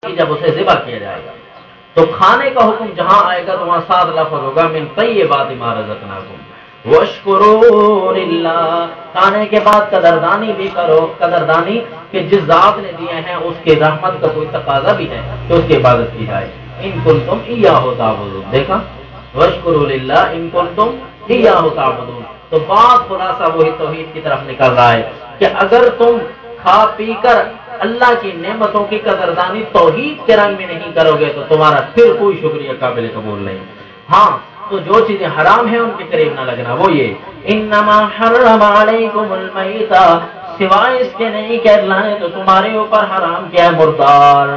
جب اسے ذبح کیا جائے گا تو کھانے کا حکم جہاں آئے گا تو وہاں 7 لفظ ہوگا من طیبات ما رزقناکم واشکروا للہ. کھانے کے بعد قدردانی بھی کرو، قدردانی کہ جس ذات نے دیے ہیں اس کے رحمت کا کوئی تقاضا بھی ہے کہ اس کی عبادت کی جائے. ان کنتم ایاہ تعبدون، دیکھا واشکروا للہ ان کنتم ایاہ تعبدون. تو بات خلاصہ وہی توحید کی طرف نکل رہا ہے کہ اگر تم کھا پی کر اللہ کی نعمتوں کی قدردانی توحید کے رنگ میں نہیں کرو گے تو تمہارا پھر کوئی شکریہ قابل قبول نہیں. ہاں تو جو چیزیں حرام ہیں ان کے قریب نہ لگنا. وہ یہ انما حرم علیکم المیتہ، سوائے اس کے نہیں کہ اللہ نے تو تمہارے اوپر حرام کیا ہے مردار،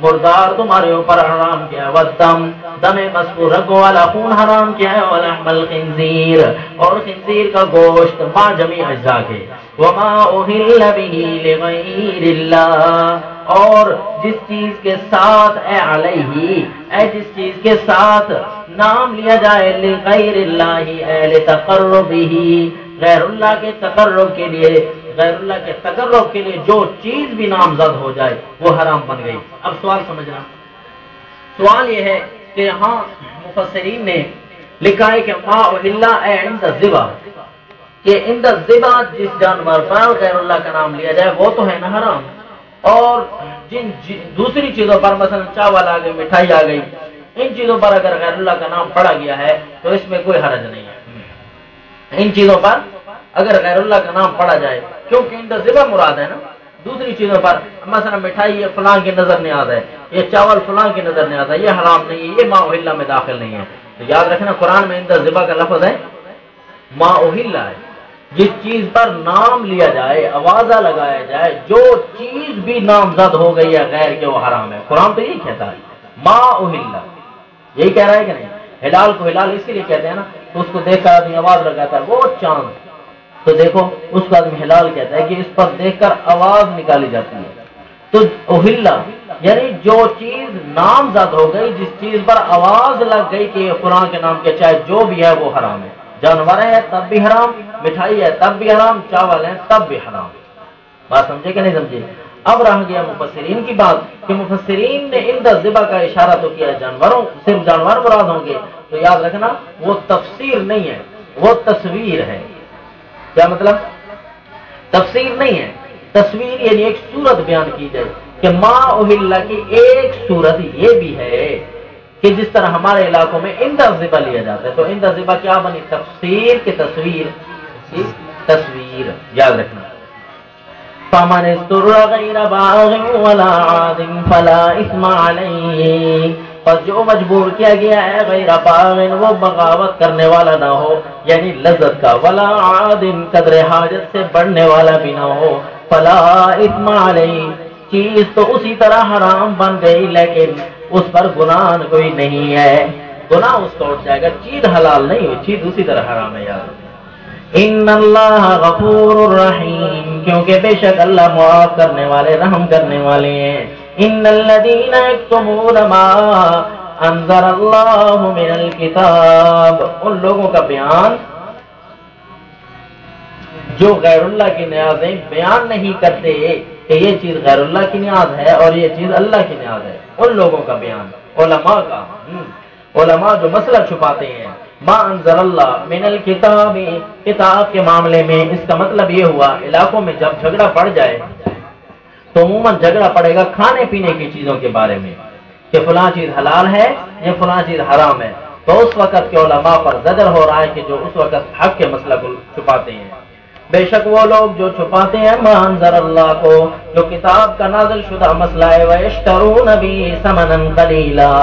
مردار تمہارے اوپر حرام کیا ہے، والدم دم مسفوح رگوں والا خون حرام کیا ہے، ولحم الخنزیر اور خنزیر کا گوشت ما جمیع اجزاء کے، وما اہل بہ لغیر اللہ، اور جس چیز کے ساتھ جس چیز کے ساتھ نام لیا جائے لغیر اللہ لتقربہ، غیر اللہ کے تقرب کے لیے، غیر اللہ کے تقرب کے لیے جو چیز بھی نامزد ہو جائے وہ حرام بن گئی. اب سوال سمجھنا، سوال یہ ہے کہ یہاں مفسرین نے لکھا ہے کہ ما اہل عند الذبح، کہ عند الذبح جس جانور پر غیر اللہ کا نام لیا جائے وہ تو ہے نا حرام، اور جن دوسری چیزوں پر مثلا چاول آ گئی، مٹھائی آ گئی، ان چیزوں پر اگر غیر اللہ کا نام پڑا گیا ہے تو اس میں کوئی حرج نہیں ہے. ان چیزوں پر اگر غیر اللہ کا نام پڑا جائے، کیونکہ عند الذبح مراد ہے نا. دوسری چیزوں پر مثلا مٹھائی یہ فلاں کی نظر نہیں آتا ہے، یہ چاول فلاں کی نظر نہیں آتا ہے، یہ حرام نہیں ہے، یہ ما اہل میں داخل نہیں ہے. تو یاد رکھنا قرآن میں عند الذبح کا لفظ ہے ما اہل ہے، جس چیز پر نام لیا جائے، آوازہ لگایا جائے، جو چیز بھی نامزد ہو گئی ہے غیر کے وہ حرام ہے. قرآن تو یہی کہتا ہے ما اہل، یہی کہہ رہا ہے کہ نہیں. ہلال کو ہلال اسی لیے کہتے ہیں نا، تو اس کو دیکھ کر آدمی آواز لگاتا ہے وہ چاند، تو دیکھو اس کو آدمی ہلال کہتا ہے کہ اس پر دیکھ کر آواز نکالی جاتی ہے. تو اہلا یعنی جو چیز نامزد ہو گئی، جس چیز پر آواز لگ گئی کہ یہ قرآن کے نام کے چاہے جو بھی ہے وہ حرام ہے. جانور ہے تب بھی حرام، مٹھائی ہے تب بھی حرام، چاول ہے تب بھی حرام. بات سمجھے کہ نہیں سمجھے؟ اب رہ گیا مفسرین کی بات کہ مفسرین نے عند الذبح کا اشارہ تو کیا جانوروں، صرف جانور مراد ہوں گے. تو یاد رکھنا وہ تفسیر نہیں ہے، وہ تصویر ہے. کیا مطلب؟ تفسیر نہیں ہے، تصویر یعنی ایک صورت بیان کی جائے کہ ما اہل کی ایک صورت یہ بھی ہے کہ جس طرح ہمارے علاقوں میں عند الذبح لیا جاتا ہے. تو عند الذبح کیا بنی؟ تفسیر کی تصویر، تصویر. یاد رکھنا فَمَنِ اضْطُرَّ غَيْرَ بَاغٍ وَلَا عَادٍ فَلَا إِثْمَ عَلَيْهِ، پس جو مجبور کیا گیا ہے غیر باغ، وہ بغاوت کرنے والا نہ ہو یعنی لذت کا، ولا عاد قدر حاجت سے بڑھنے والا بھی نہ ہو، فلا اثم علیہ، چیز تو اسی طرح حرام بن گئی لیکن اس پر گناہ کوئی نہیں ہے. گناہ اس کا اٹھ جائے گا، چیز حلال نہیں ہوئی، چیز اسی طرح حرام ہے. یاد ان اللہ غفور الرحیم، کیونکہ بے شک اللہ معاف کرنے والے، رحم کرنے والے ہیں. ان الذين يكتمون ما انزل اللہ من الکتاب، ان لوگوں کا بیان جو غیر اللہ کی نیازیں بیان نہیں کرتے کہ یہ چیز غیر اللہ کی نیاز ہے اور یہ چیز اللہ کی نیاز ہے، ان لوگوں کا بیان. علماء کا، علماء جو مسئلہ چھپاتے ہیں ما انزل اللہ من الکتاب، کتاب کے معاملے میں. اس کا مطلب یہ ہوا علاقوں میں جب جھگڑا پڑ جائے تو عموماً جھگڑا پڑے گا کھانے پینے کی چیزوں کے بارے میں کہ فلاں چیز حلال ہے یا فلاں چیز حرام ہے. تو اس وقت کے علماء پر زجر ہو رہا ہے کہ جو اس وقت حق کے مسئلہ کو چھپاتے ہیں. بے شک وہ لوگ جو چھپاتے ہیں ما انزل اللہ کو، جو کتاب کا نازل شدہ مسئلہ ہے، وَيَشْتَرُونَ بِهِ ثَمَنًا قَلِيلًا،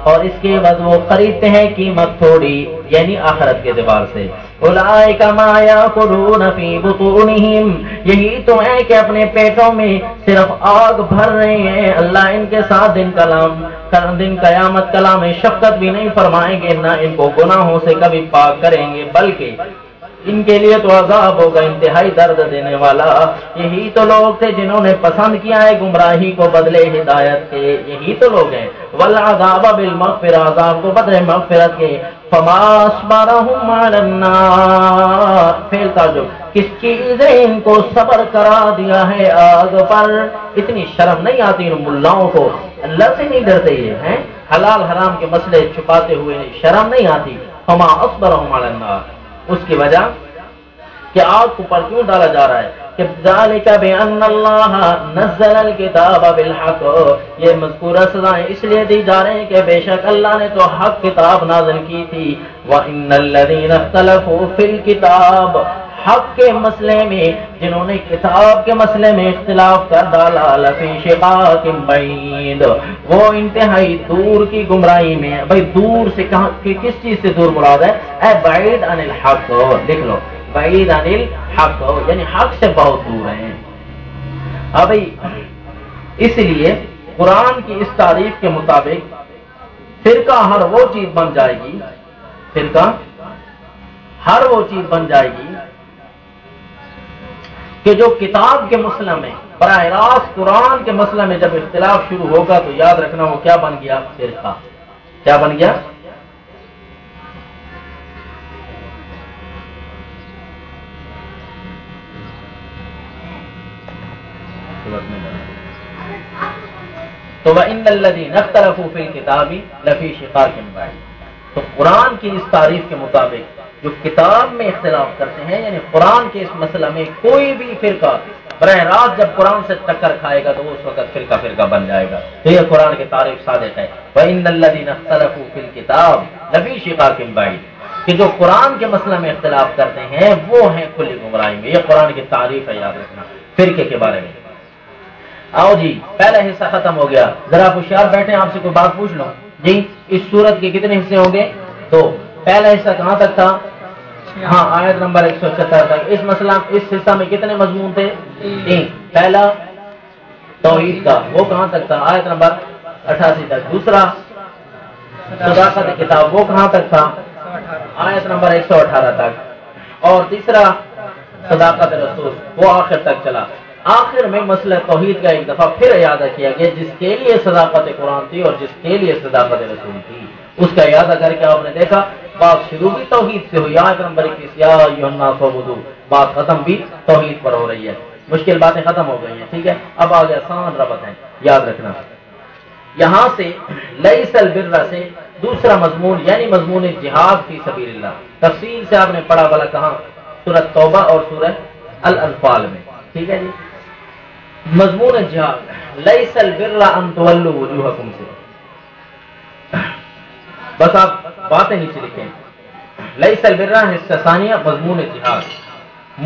اور اس کے بعد وہ خریدتے ہیں قیمت تھوڑی یعنی آخرت کے اعتبار سے. اولئک ما یاکلون فی بطونہم، یہی تو ہے کہ اپنے پیٹوں میں صرف آگ بھر رہے ہیں. اللہ ان کے ساتھ دن قیامت کلام شفقت بھی نہیں فرمائیں گے، نہ ان کو گناہوں سے کبھی پاک کریں گے، بلکہ ان کے لیے تو عذاب ہوگا انتہائی درد دینے والا. یہی تو لوگ تھے جنہوں نے پسند کیا ہے گمراہی کو بدلے ہدایت کے، یہی تو لوگ ہیں. والعذاب بالمغفرہ، عذاب کو بدلے مغفرت کے. فما اصبرهم علی النار، فعل تعجب، کس چیز نے ان کو صبر کرا دیا ہے آگ پر؟ اتنی شرم نہیں آتی ان ملاؤں کو؟ اللہ سے نہیں ڈرتے یہ ہیں؟ حلال حرام کے مسئلے چھپاتے ہوئے شرم نہیں آتی؟ فما اصبرهم علی النار، اس کی وجہ کہ آگ کو پر کیوں ڈالا جا رہا ہے؟ کہ ذالک بان اللہ نزل الکتاب بالحق، یہ مذکورہ سزائیں اس لیے دی جا رہے ہیں کہ بے شک اللہ نے تو حق کتاب نازل کی تھی۔ وان الذین اختلفوا فی الکتاب، حق کے مسئلے میں جنہوں نے کتاب کے مسئلے میں اختلاف کر ڈالا، لفی شقاق بعید، وہ انتہائی دور کی گمراہی میں۔ بھائی دور سے کہاں، کس چیز سے دور مراد ہے؟ اے بعید عن الحق، لکھ لو بعید عن الحق، یعنی حق سے بہت دور ہیں۔ اب اس لیے قرآن کی اس تعریف کے مطابق فرقہ ہر وہ چیز بن جائے گی، فرقہ ہر وہ چیز بن جائے گی کہ جو کتاب کے مسئلہ میں براہ راست قرآن کے مسئلہ میں جب اختلاف شروع ہوگا تو یاد رکھنا وہ کیا بن گیا؟ فرقہ۔ کیا بن گیا؟ تو وَإِنَّ الَّذِينَ اخْتَلَفُوا فِي الْكِتَابِ لَفِي شِقَاقٍ بَعِيدٍ، تو قرآن کی اس تعریف کے مطابق جو کتاب میں اختلاف کرتے ہیں، یعنی قرآن کے اس مسئلہ میں کوئی بھی فرقہ براہ راست جب قرآن سے ٹکر کھائے گا تو اس وقت فرقہ فرقہ بن جائے گا۔ تو یہ قرآن کی تعریف صادق ہے، وَإِنَّ الَّذِينَ اخْتَلَفُوا فِي الْكِتَابِ لَفِي شِقَاقٍ بَعِيدٍ، کہ جو قرآن کے مسئلہ میں اختلاف کرتے ہیں وہ ہیں کھلی گمراہی میں۔ یہ قرآن کی تعریف ہے، یاد رکھنا فرقے کے بارے میں۔ آؤ جی، پہلا حصہ ختم ہو گیا، ذرا ہوشیار بیٹھیں، آپ سے کوئی بات پوچھ لوں جی، اس سورت کے کتنے حصے ہوں گے؟ تو پہلا حصہ کہاں تک تھا؟ ہاں، آیت نمبر 176 تک۔ اس مسئلہ اس حصہ میں کتنے مضمون تھے؟ 3۔ پہلا توحید کا، وہ کہاں تک تھا؟ آیت نمبر 88 تک۔ دوسرا صداقت کتاب، وہ کہاں تک تھا؟ آیت نمبر 118 تک۔ اور تیسرا صداقت رسول، وہ آخر تک چلا۔ آخر میں مسئلہ توحید کا ایک دفعہ پھر اعادہ کیا گیا، جس کے لیے صداقت قرآن تھی اور جس کے لیے صداقت رسول تھی، اس کا اعادہ کر کے آپ نے دیکھا بات شروع بھی توحید سے ہوئی، آیت نمبر 21 یا ایھا الناس اعبدوا، بات ختم بھی توحید پر ہو رہی ہے، مشکل باتیں ختم ہو گئی ہیں، ٹھیک ہے۔ اب آگے آسان ربط ہے، یاد رکھنا۔ یہاں سے لیس البر سے دوسرا مضمون یعنی مضمون جہاد فی سبیل اللہ، تفصیل سے آپ نے پڑھا والا کہاں؟ سورۃ توبہ اور سورہ الانفال میں، ٹھیک ہے جی۔ مضمون جہاد، لیس البر ان تولوا وجوہکم سے، بس آپ باتیں نیچے لکھیں۔ لیس البر حصہ ثانیہ مضمون جہاد،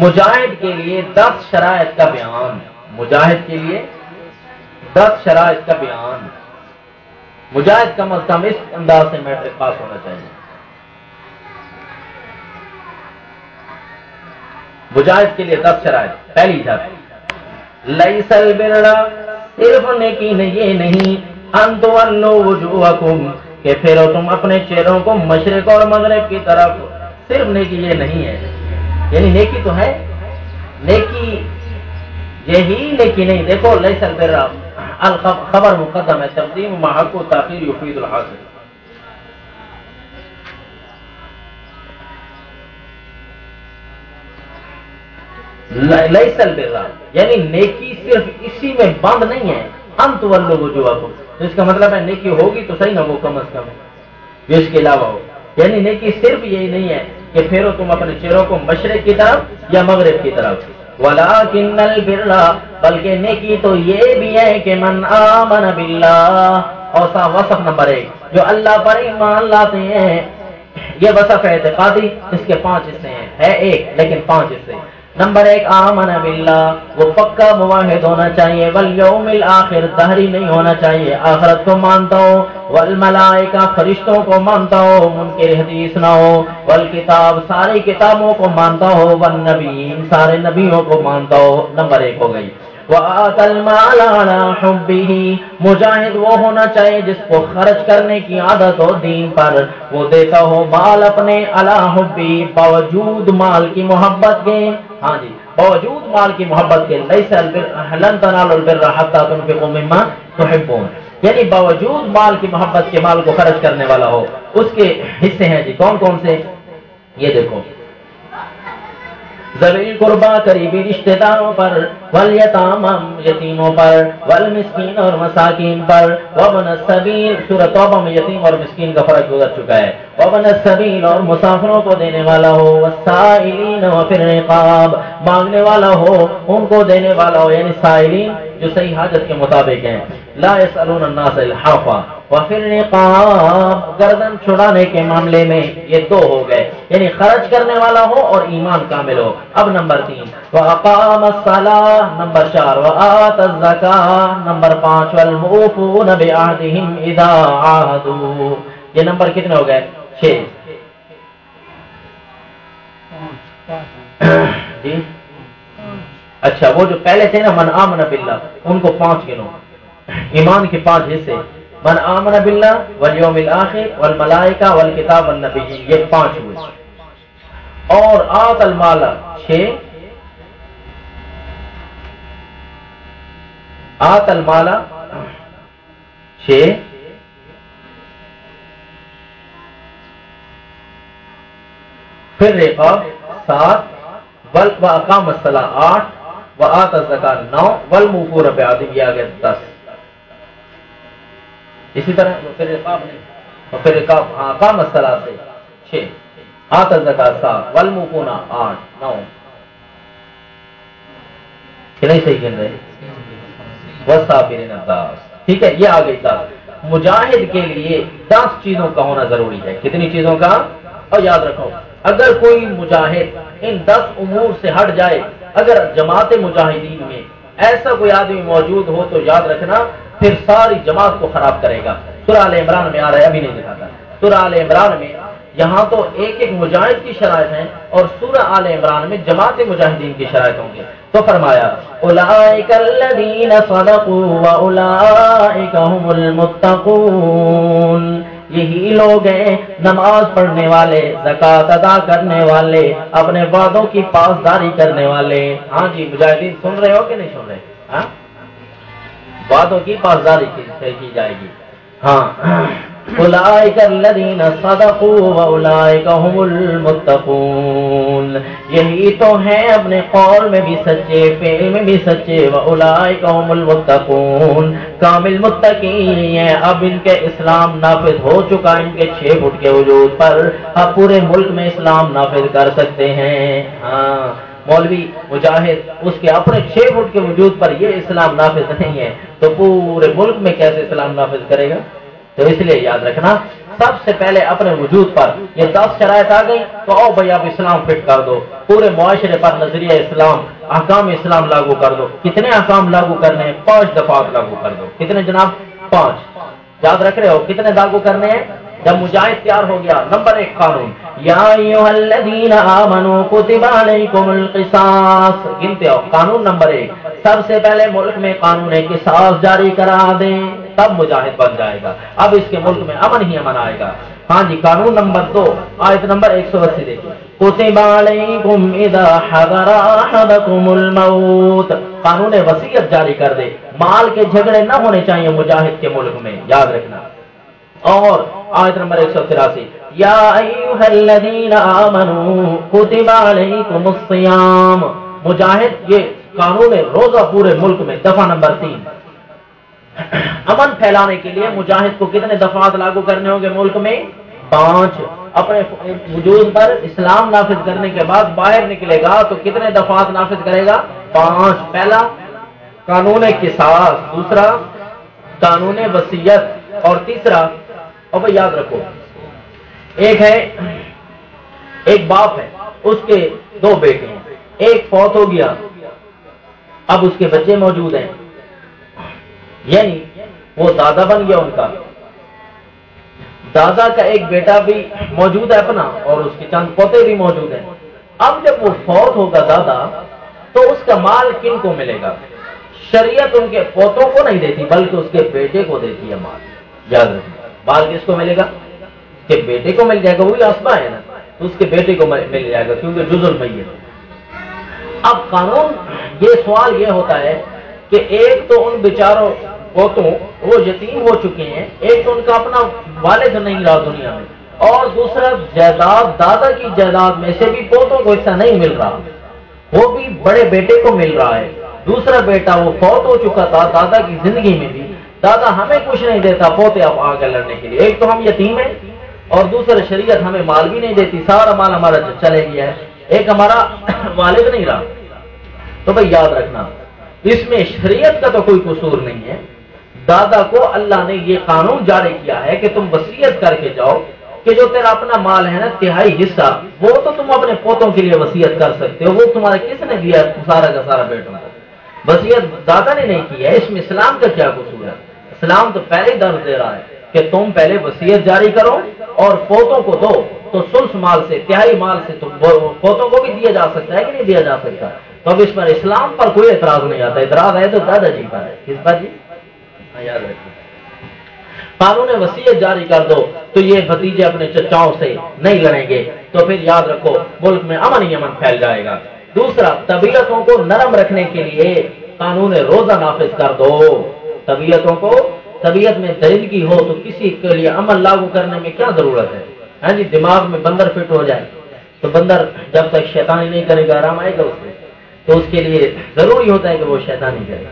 مجاہد کے لیے 10 شرائط کا بیان، مجاہد کے لیے 10 شرائط کا بیان۔ مجاہد کم از کم اس انداز سے میٹرک پاس ہونا چاہیے۔ مجاہد کے لیے 10 شرائط۔ پہلی شرط، لیس البر، صرف نیکی یہ نہیں، ان تولوا وجوہکم، کہ پھیرو تم اپنے چہروں کو مشرق اور مغرب کی طرف، صرف نیکی یہ نہیں ہے، یعنی نیکی تو ہے، نیکی یہی نیکی نہیں۔ دیکھو لیس البر الخبر مقدم ہے، تقدیم مع حق و تاخیر یفید الحاصل۔ لیس البر یعنی نیکی صرف اسی میں بند نہیں ہے، ان تولوا وجوہکم، تو اس کا مطلب ہے نیکی ہوگی تو صحیح نہ وہ کم از کم جو اس کے علاوہ ہو، یعنی نیکی صرف یہی نہیں ہے کہ پھیرو تم اپنے چہروں کو مشرق کی طرف یا مغرب کی طرف، ولکن البر، بلکہ نیکی تو یہ بھی ہے کہ من آمن باللہ، اور وصف نمبر 1 جو اللہ پر ایمان لاتے ہیں، یہ وصف اعتقادی، اس کے 5 حصے ہیں، ہے 1 لیکن 5 حصے۔ نمبر 1 آمن باللہ، وہ پکا موحد ہونا چاہیے، والیوم الآخر، دہری نہیں ہونا چاہیے، آخرت کو مانتا ہو، والملائکہ، فرشتوں کو مانتا ہو، منکر حدیث نہ ہو، والکتاب، ساری کتابوں کو مانتا ہو، والنبیین، سارے نبیوں کو مانتا ہو، نمبر 1 ہو گئی۔ وآتى المال على حبه، مجاہد وہ ہونا چاہیے جس کو خرچ کرنے کی عادت ہو دین پر، وہ دیتا ہو مال اپنے علی حبه، باوجود مال کی محبت کے، ہاں جی باوجود مال کی محبت کے، لیس البر لن تنالوا البر حتى تنفقوا مما تحبون، یعنی باوجود مال کی محبت کے مال کو خرچ کرنے والا ہو. اس کے حصے ہیں جی کون کون سے؟ یہ دیکھو، ذوی قربا قریبی رشتہ داروں پر، والیتامى یتیموں پر، والمسکین اور مساکین پر، وابن السبیل سورۃ توبہ میں یتیم اور مسکین کا فرق گزر چکا ہے، وابن السبیل اور مسافروں کو دینے والا ہو، والسائلین وفی الرقاب مانگنے والا ہو ان کو دینے والا ہو، یعنی سائلین جو صحیح حاجت کے مطابق ہیں، لا يسألون الناس الحافا، وفی الرقاب گردن چھڑانے کے معاملے میں یہ دو ہو گئے، یعنی خرچ کرنے والا ہو اور ایمان کامل ہو. اب نمبر 3 وَأَقَامَ الصَّلَاةَ نمبر 4 وَآتَ الزَّكَاةَ نمبر 5 وَالْمُوفُونَ بِعَهْدِهِمْ إِذَا عَاهَدُوا. یہ نمبر کتنے ہو گئے؟ 6. جی اچھا، وہ جو پہلے تھے نا من آمن باللہ ان کو 5 گنو، ایمان کے 5 حصے، من آمن باللہ والیوم الآخر والملائکہ والکتاب والنبیین، یہ 5 ہوئے. اور آت المال 6، آت المال 6، پھر رقاب 7، وَأَقَامَ الصَّلَاةَ 8، وَآتَ الزَّكَاةَ 9، وَالْمُوفُونَ بِعَهْدِهِمْ یہ آگے 10. اسی طرح پھر رقاب نہیں، اور پھر رقاب اقام الصلاۃ سے 6، آت الزکات 7، والموفون 8 9، کہ نہیں صحیح کہہ رہے؟ والصابرین 10. ٹھیک ہے، یہ آگے 10. مجاہد کے لیے 10 چیزوں کا ہونا ضروری ہے. کتنی چیزوں کا؟ اور یاد رکھو اگر کوئی مجاہد ان 10 امور سے ہٹ جائے، اگر جماعت مجاہدین میں ایسا کوئی آدمی موجود ہو تو یاد رکھنا پھر ساری جماعت کو خراب کرے گا. سورہ آل عمران میں آ رہا ہے، ابھی نہیں دکھاتا. سورہ آل عمران میں یہاں تو ایک ایک مجاہد کی شرائط ہیں، اور سورہ آل عمران میں جماعت مجاہدین کی شرائط ہوں گے. تو فرمایا اولئک الذین صدقوا واولئک هم المتقون، یہی لوگ ہیں نماز پڑھنے والے، زکوٰۃ ادا کرنے والے، اپنے وعدوں کی پاسداری کرنے والے. ہاں جی مجاہدین سن رہے ہو کہ نہیں سن رہے؟ ہاں وعدوں کی پاسداری کی جائے گی. ہاں اولئک الذین صدقوا واولئک هم المتقون، یہی تو ہیں اپنے قول میں بھی سچے، فعل میں بھی سچے. واولئک هم المتقون کامل متقین ہیں. اب ان کے اسلام نافذ ہو چکا ان کے 6 فٹ کے وجود پر، اب پورے ملک میں اسلام نافذ کر سکتے ہیں. ہاں مولوی مجاہد اس کے اپنے 6 فٹ کے وجود پر یہ اسلام نافذ نہیں ہے تو پورے ملک میں کیسے اسلام نافذ کرے گا؟ تو اس لیے یاد رکھنا سب سے پہلے اپنے وجود پر یہ 10 شرائط آ گئی تو آؤ بھائی آپ اسلام فٹ کر دو، پورے معاشرے پر نظریہ اسلام، احکام اسلام لاگو کر دو. کتنے احکام لاگو کرنے ہیں؟ 5 دفعات لاگو کر دو. کتنے جناب؟ 5. یاد رکھ رہے ہو کتنے لاگو کرنے ہیں؟ جب مجاہد تیار ہو گیا، نمبر 1 قانون یا ایھا الذین آمنوا کتب علیکم القصاص، گنتے ہو. قانون نمبر 1 سب سے پہلے ملک میں قانون قصاص جاری کرا دیں تب مجاہد بن جائے گا. اب اس کے ملک میں امن ہی امن آئے گا. ہاں جی قانون نمبر 2 آیت نمبر 180 دیکھیں، کتب علیکم اذا حضر احدکم الموت، قانون وصیت جاری کر دے. مال کے جھگڑے نہ ہونے چاہیے مجاہد کے ملک میں، یاد رکھنا. اور آیت نمبر 183 یا ایھا الذین آمنوا کتب علیکم الصیام، مجاہد یہ قانون روزہ پورے ملک میں. دفعہ نمبر 3 امن پھیلانے کے لیے مجاہد کو کتنے دفعات لاگو کرنے ہوں گے ملک میں؟ 5. اپنے وجود پر اسلام نافذ کرنے کے بعد باہر نکلے گا تو کتنے دفعات نافذ کرے گا؟ 5. پہلا قانون قصاص، دوسرا قانون وصیت، اور تیسرا اور بھائی یاد رکھو ایک باپ ہے، اس کے 2 بیٹے ہیں، ایک فوت ہو گیا، اب اس کے بچے موجود ہیں، یعنی وہ دادا بن گیا ان کا. دادا کا ایک بیٹا بھی موجود ہے اپنا، اور اس کے چند پوتے بھی موجود ہیں. اب جب وہ فوت ہوگا دادا تو اس کا مال کن کو ملے گا؟ شریعت ان کے پوتوں کو نہیں دیتی بلکہ اس کے بیٹے کو دیتی ہے مال. یاد رکھنا مال کس کو ملے گا؟ اس کے بیٹے کو مل جائے گا، وہی اسبا ہے نا، تو اس کے بیٹے کو مل جائے گا کیونکہ جز المیت. اب قانون یہ سوال یہ ہوتا ہے کہ ایک تو ان بیچاروں پوتوں وہ یتیم ہو چکے ہیں، ایک تو ان کا اپنا والد نہیں رہا دنیا میں، اور دوسرا جائیداد دادا کی جائیداد میں سے بھی پوتوں کو حصہ نہیں مل رہا، وہ بھی بڑے بیٹے کو مل رہا ہے، دوسرا بیٹا وہ فوت ہو چکا تھا دادا کی زندگی میں بھی، دادا ہمیں کچھ نہیں دیتا، پوتے اب آگے لڑنے کے لیے، ایک تو ہم یتیم ہیں اور دوسرا شریعت ہمیں مال بھی نہیں دیتی، سارا مال ہمارا چلے گیا ہے، ایک ہمارا والد نہیں رہا۔ تو بھائی یاد رکھنا اس میں شریعت کا تو کوئی قصور نہیں ہے، دادا کو اللہ نے یہ قانون جاری کیا ہے کہ تم وصیت کر کے جاؤ کہ جو تیرا اپنا مال ہے نا تہائی حصہ وہ تو تم اپنے پوتوں کے لیے وصیت کر سکتے ہو، وہ تمہارے کس نے دیا سارا کا سارا بیٹوں کو، وصیت دادا نے نہیں کی ہے، اس میں اسلام کا کیا قصور ہے؟ اسلام تو پہلے ہی درج دے رہا ہے کہ تم پہلے وصیت جاری کرو اور پوتوں کو دو، تو ثلث مال سے تہائی مال سے تم پوتوں کو بھی دیا جا سکتا ہے کہ نہیں دیا جا سکتا؟ تو اب اس پر اسلام پر کوئی اعتراض نہیں آتا، اعتراض ہے تو دادا جی پر ہے، کس پر جی؟ یاد رکھیں قانون وصیت جاری کر دو تو یہ بھتیجے اپنے چچاؤں سے نہیں لڑیں گے، تو پھر یاد رکھو ملک میں امن ہی امن پھیل جائے گا۔ دوسرا، طبیعتوں کو نرم رکھنے کے لیے قانون روزہ نافذ کر دو، طبیعتوں کو، طبیعت میں درندگی ہو تو کسی کے لیے عمل لاگو کرنے میں کیا ضرورت ہے؟ ہاں جی، دماغ میں بندر فٹ ہو جائے تو بندر جب تک شیطانی نہیں کرے گا آرام آئے گا اس سے، تو اس کے لیے ضروری ہوتا ہے کہ وہ شیطانی کرے،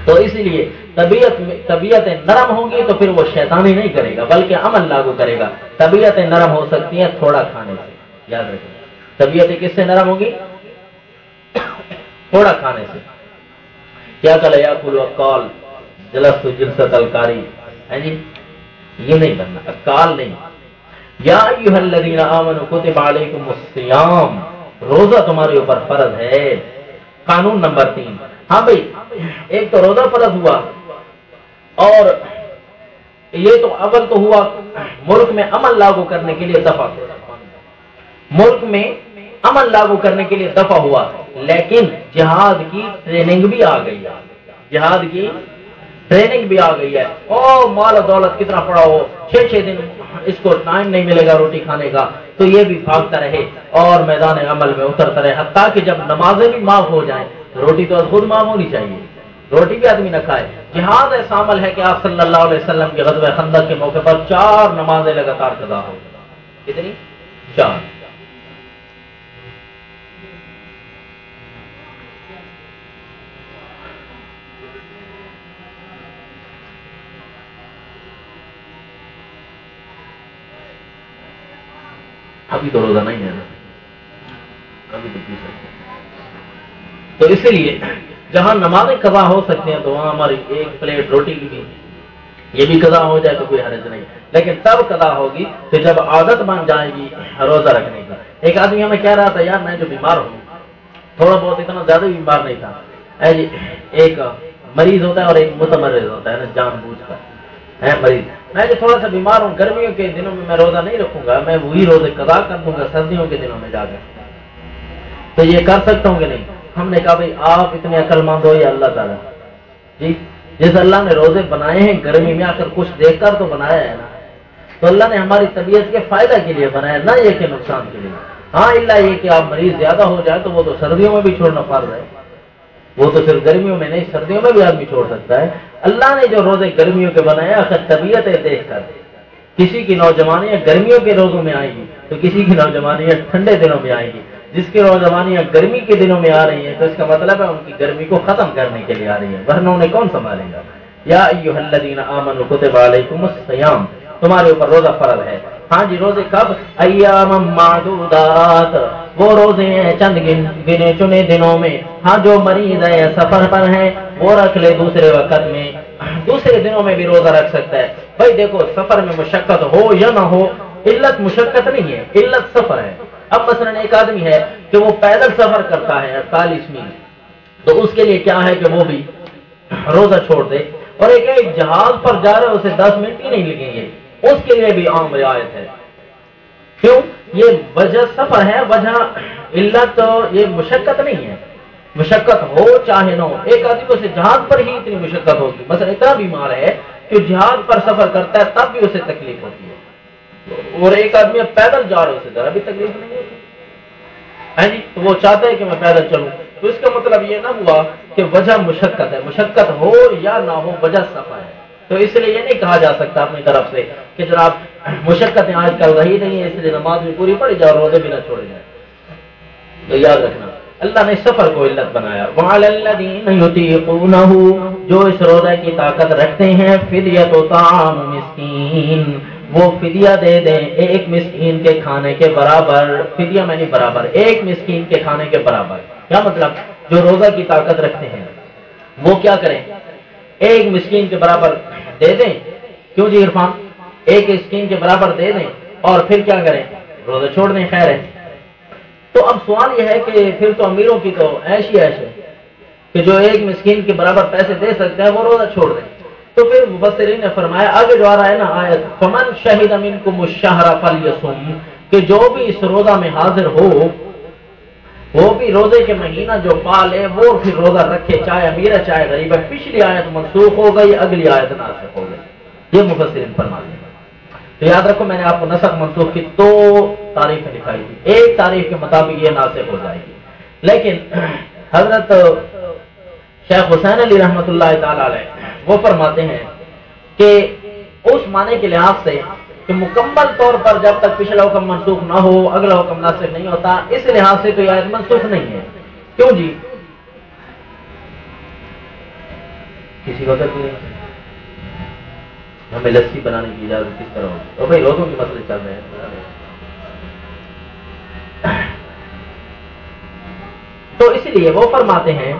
تو اسی لیے طبیعتیں نرم ہوں گی تو پھر وہ شیطانی نہیں کرے گا بلکہ عمل لاگو کرے گا۔ طبیعتیں نرم ہو سکتی ہیں تھوڑا کھانے سے، یاد رکھیں طبیعتیں کس سے نرم ہوگی؟ تھوڑا کھانے سے۔ کیا کل یا کل وقال جلست جلست الکاری، ہے جی، یہ نہیں بننا، اکال نہیں۔ یا ایھا الذین آمنوا کتب علیکم الصیام، روزہ تمہارے اوپر فرض ہے۔ قانون نمبر 3، ہاں بھائی ایک تو روزہ فرض ہوا، اور یہ تو اول تو ہوا ملک میں عمل لاگو کرنے کے لیے دفع، ملک میں عمل لاگو کرنے کے لیے دفع ہوا، لیکن جہاد کی ٹریننگ بھی آ گئی ہے، جہاد کی ٹریننگ بھی آ گئی ہے، او مال و دولت کتنا پڑا ہو، 6 دن اس کو ٹائم نہیں ملے گا روٹی کھانے کا، تو یہ بھی بھاگتا رہے اور میدان عمل میں اترتا رہے، حتیٰ کہ جب نمازیں بھی معاف ہو جائیں، روٹی تو خود معاف ہونی چاہیے، روٹی بھی آدمی نہ کھائے۔ جہاد ایسا عمل ہے کہ آپ صلی اللہ علیہ وسلم کے غزوہ خندق کے موقع پر 4 نمازیں لگاتار قضا ہو، کتنی؟ 4۔ ابھی تو روزہ نہیں ہے نا، ابھی تو پی سکتے ہیں، تو اسی لیے جہاں نمازیں قضا ہو سکتے ہیں تو وہاں ہماری ایک پلیٹ روٹی کی بھی یہ بھی قضا ہو جائے تو کوئی حرج نہیں، لیکن تب قضا ہوگی کہ جب عادت بن جائے گی روزہ رکھنے کی۔ ایک آدمی ہمیں کہہ رہا تھا یار میں جو بیمار ہوں، تھوڑا بہت اتنا زیادہ بیمار نہیں تھا، ایک مریض ہوتا ہے اور ایک متمرض ہوتا ہے نا، جان بوجھ کر ہے مریض، میں جو تھوڑا سا بیمار ہوں گرمیوں کے دنوں میں روزہ نہیں رکھوں گا، میں وہی روزے قضا کر دوں گا سردیوں کے دنوں میں جا کر، تو یہ کر سکتا ہوں کہ نہیں؟ ہم نے کہا بھائی آپ اتنے عقل مند ہو یا اللہ تعالیٰ جی، جس اللہ نے روزے بنائے ہیں گرمی میں آ کر کچھ دیکھ کر تو بنایا ہے نا، تو اللہ نے ہماری طبیعت کے فائدہ کے لیے بنایا، نہ یہ کہ نقصان کے لیے۔ ہاں اللہ یہ کہ آپ مریض زیادہ ہو جائے تو وہ تو سردیوں میں بھی چھوڑنا فرض ہے، وہ تو صرف گرمیوں میں نہیں سردیوں میں بھی آدمی چھوڑ سکتا ہے۔ اللہ نے جو روزے گرمیوں کے بنایا اگر طبیعتیں دیکھ کر، کسی کی نوجوانیاں گرمیوں کے روزوں میں آئیں گی تو کسی کی نوجوانیاں ٹھنڈے دنوں میں آئیں گی، جس کی نوجوانیاں گرمی کے دنوں میں آ رہی ہیں تو اس کا مطلب ہے ان کی گرمی کو ختم کرنے کے لیے آ رہی ہیں، ورنہ انہیں کون سنبھالے گا۔ یا ایھا الذین آمنوا کتب علیکم الصیام، تمہارے اوپر روزہ فرض ہے۔ ہاں جی، روزے کب؟ ایام معدودات، وہ روزے ہیں چند گنے چنے دنوں میں، ہاں جو مریض ہے یا سفر پر ہے وہ رکھ لے دوسرے وقت میں، دوسرے دنوں میں بھی روزہ رکھ سکتا ہے۔ بھائی دیکھو سفر میں مشقت ہو یا نہ ہو، علت مشقت نہیں ہے، علت سفر ہے۔ اب مثلا ایک آدمی ہے کہ وہ پیدل سفر کرتا ہے 48 میل، تو اس کے لیے کیا ہے کہ وہ بھی روزہ چھوڑ دے، اور ایک جہاز پر جا رہا ہے اسے 10 منٹ ہی نہیں لگیں گے، اس کے لیے بھی عام رعایت ہے۔ کیوں؟ یہ وجہ سفر ہے، وجہ علت یہ مشقت نہیں ہے، مشقت ہو چاہے نہ ہو۔ ایک آدمی سے جہاز پر ہی اتنی مشقت ہوگی، مثلا اتنا بیمار ہے کہ جہاز پر سفر کرتا ہے تب بھی اسے تکلیف ہوتی ہے، اور ایک آدمی پیدل جا رہا ہے اسے ذرا بھی تکلیف نہیں ہوتی ہے جی، تو وہ چاہتا ہے کہ میں پیدل چلوں، تو اس کا مطلب یہ نہ ہوا کہ وجہ مشقت ہے، مشقت ہو یا نہ ہو وجہ سفر ہے، تو اس لیے یہ نہیں کہا جا سکتا اپنی طرف سے کہ جناب مشقتیں آج کل رہی نہیں ہے اس لیے نماز بھی پوری پڑی جائے اور روزے بھی نہ چھوڑے جائیں. تو یاد رکھنا اللہ نے سفر کو علت بنایا. وَعَلَى الَّذِينَ يُطِيقُونَهُ، جو اس روزے کی طاقت رکھتے ہیں، فِدْيَةُ طَعَامُ مِسْكِين، وہ فدیہ دے دیں ایک مسکین کے کھانے کے برابر. فدیہ میں نہیں برابر، ایک مسکین کے کھانے کے برابر. کیا مطلب؟ جو روزہ کی طاقت رکھتے ہیں وہ کیا کریں؟ ایک مسکین کے برابر دے دیں. کیوں جی عرفان؟ ایک مسکین کے برابر دے دیں اور پھر کیا کریں؟ روزہ چھوڑ دیں. خیر ہے. تو اب سوال یہ ہے کہ پھر تو امیروں کی تو ایش ہی ایش ہے کہ جو ایک مسکین کے برابر پیسے دے سکتے ہیں وہ روزہ چھوڑ دیں. تو پھر مفسرین نے فرمایا آگے جو آ رہا ہے نا آیت، فمن شہد منکم الشہر فلیصم، کہ جو بھی اس روزہ میں حاضر ہو وہ بھی روزے کے مہینہ جو پالے وہ پھر روزہ رکھے، چاہے امیر ہے چاہے غریب ہے. پچھلی آیت منسوخ ہو گئی، اگلی آیت ناسخ ہو گئی. یہ مفسرین فرماتے ہیں. تو یاد رکھو میں نے آپ کو نسخ منسوخ کی دو تعریفیں دکھائی تھی. ایک تعریف کے مطابق یہ ناسخ ہو جائے گی، لیکن حضرت شیخ حسین علی رحمۃ اللہ تعالی علیہ وہ فرماتے ہیں کہ اس معنی کے لحاظ سے کہ مکمل طور پر جب تک پچھلا حکم منسوخ نہ ہو اگلا حکم ناسخ نہیں ہوتا، اس لحاظ سے تو یہ آیت منسوخ نہیں ہے. کیوں جی؟ کسی وقت ہمیں لسی بنانے کی اجازت کس طرح ہوگی؟ تو بھائی روزوں کے مسئلے چل رہے ہیں. تو اس لیے وہ فرماتے ہیں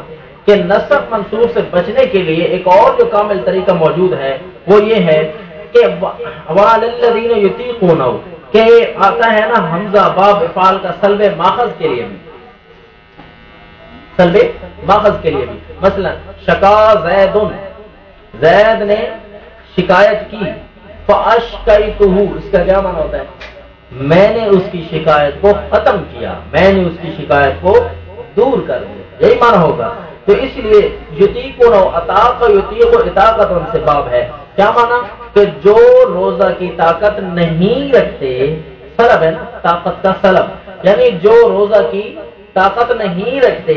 کہ نسخ منسوخ سے بچنے کے لیے ایک اور جو کامل طریقہ موجود ہے وہ یہ ہے کہ وَعَلَى الَّذِينَ يُطِيقُونَهُ، کہ آتا ہے نا حمزہ باب افعال کا سلب ماخذ کے لیے بھی، سلب ماخذ کے لیے بھی. مثلا شکا زیدن، زید نے شکایت کی، فَأَشْكَيْتُهُ، اس کا کیا معنی ہوتا ہے؟ میں نے اس کی شکایت کو ختم کیا، میں نے اس کی شکایت کو دور کر دیا، یہی معنی ہوگا. تو اس لیے یطیقون اطاق یطیق اطاقت ان سے باب ہے. کیا معنی؟ کہ جو روزہ کی طاقت نہیں رکھتے، سلب ہے نا طاقت کا سلب، یعنی جو روزہ کی طاقت نہیں رکھتے،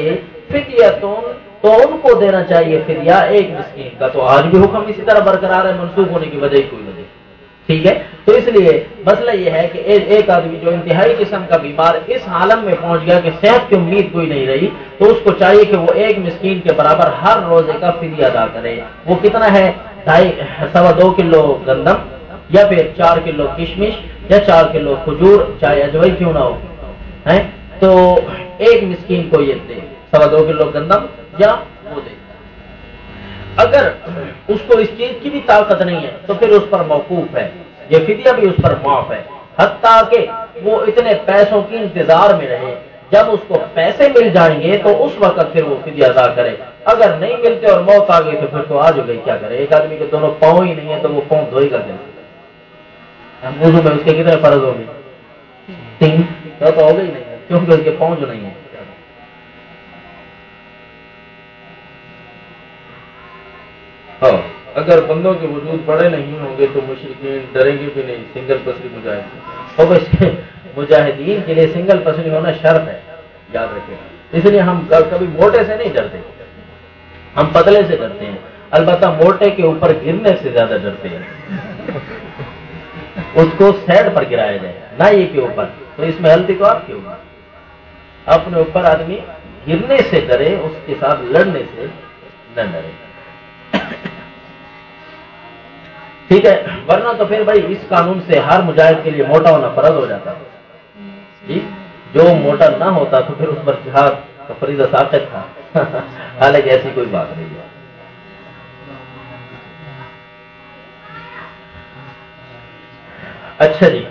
فدیتون، تو ان کو دینا چاہیے فدیہ ایک مسکین کا. تو آج بھی حکم اسی طرح برقرار ہے، منسوخ ہونے کی وجہ کوئی نہیں. ٹھیک ہے. تو اس لیے مسئلہ یہ ہے کہ ایک آدمی جو انتہائی قسم کا بیمار اس عالم میں پہنچ گیا کہ صحت کی امید کوئی نہیں رہی، تو اس کو چاہیے کہ وہ ایک مسکین کے برابر ہر روزے کا فدیہ ادا کرے. وہ کتنا ہے؟ 2.25 کلو گندم، یا پھر 4 کلو کشمش، یا 4 کلو کھجور، چاہے اجوائی کیوں نہ ہو. تو ایک مسکین کو یہ دے 2.25 کلو گندم یا وہ دے. اگر اس کو اس چیز کی بھی طاقت نہیں ہے تو پھر اس پر موقوف ہے، یہ فدیہ بھی اس پر معاف ہے، حتیٰ کہ وہ اتنے پیسوں کی انتظار میں رہے. جب اس کو پیسے مل جائیں گے تو اس وقت پھر وہ فدیہ ادا کرے. اگر نہیں ملتے اور موت آ گئی تو پھر تو آج ہو گئی، کیا کرے؟ ایک آدمی کے دونوں پاؤں ہی نہیں ہے تو وہ پاؤں دھوئے گا کیسے؟ وضو میں اس کے کتنے فرض ہوں گے؟ 3 تو ہو گئی نہیں، کیونکہ اس کے پاؤں جو نہیں ہے. اگر بندوں کے وجود بڑے نہیں ہوں گے تو مشرکین ڈریں گے بھی نہیں. سنگل پسلی مجاہدین، مجاہدین کے لیے سنگل پسلی ہونا شرط ہے، یاد رکھیں. اس لیے ہم کبھی موٹے سے نہیں ڈرتے، ہم پتلے سے ڈرتے ہیں. البتہ موٹے کے اوپر گرنے سے زیادہ ڈرتے ہیں. اس کو سیڈ پر گرایا جائے نہ یہ کے اوپر. تو اس میں غلطی تو آپ کی ہوگی. اپنے اوپر آدمی گرنے سے ڈرے، اس کے ساتھ لڑنے سے نہ ڈرے. ٹھیک ہے. ورنہ تو پھر بھائی اس قانون سے ہر مجاہد کے لیے موٹا ہونا فرض ہو جاتا ہے. جی جو موٹا نہ ہوتا تو پھر اس پر جہاد کا فریضہ ثابت تھا. حالانکہ ایسی کوئی بات نہیں ہے. اچھا جی،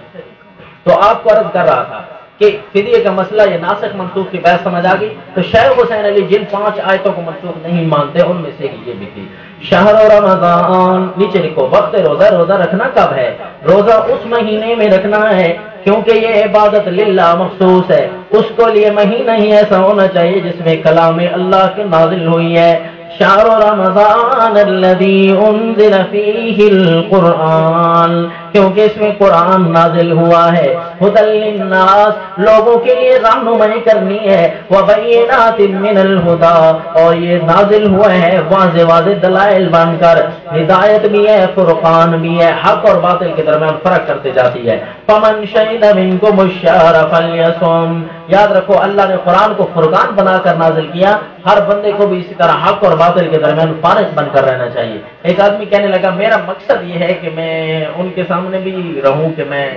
تو آپ کو عرض کر رہا تھا کہ فدیے کا مسئلہ یہ ناسخ منسوخ کی بحث سمجھ آ گئی. تو شیخ حسین علی جن 5 آیتوں کو منسوخ نہیں مانتے ان میں سے یہ بھی تھی. شہر رمضان، نیچے لکھو وقت روزہ. روزہ رکھنا کب ہے؟ روزہ اس مہینے میں رکھنا ہے کیونکہ یہ عبادت للہ مخصوص ہے. اس کو لیے مہینہ ہی ایسا ہونا چاہیے جس میں کلام اللہ کے نازل ہوئی ہے. شہر رمضان الذی انزل فیہ القرآن، کیونکہ اس میں قرآن نازل ہوا ہے، ہدی للناس، لوگوں کے لیے رہنمائی کرنی ہے، وبینات من الہدی، اور یہ نازل ہوا ہے واضح واضح دلائل بن کر، ہدایت بھی ہے فرقان بھی ہے، حق اور باطل کے درمیان فرق کرتے جاتی ہے۔ فمن شہد منکم الشہر فلیصم، یاد رکھو اللہ نے قرآن کو فرقان بنا کر نازل کیا، ہر بندے کو بھی اسی طرح حق اور باطل کے درمیان فارق بن کر رہنا چاہیے۔ ایک آدمی کہنے لگا میرا مقصد یہ ہے کہ میں ان کے سامنے بھی رہوں کہ میں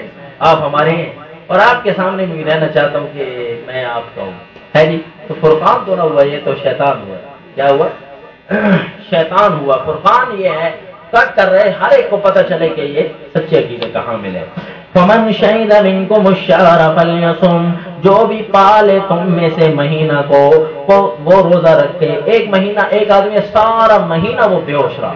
آپ ہمارے ہیں، اور آپ کے سامنے بھی رہنا چاہتا ہوں کہ میں آپ کا ہوں، ہے جی؟ تو فرقان تو نہ ہوا، یہ تو شیطان ہوا۔ کیا ہوا؟ شیطان ہوا۔ فرقان یہ ہے تک کر رہے ہر ایک کو پتہ چلے کہ یہ سچے عقیدے کا حامل ہے۔ فمن شہد منکم الشہر فلیصم، جو بھی پالے تم میں سے مہینہ کو وہ روزہ رکھے۔ ایک مہینہ، ایک آدمی سارا مہینہ وہ بے ہوش رہا،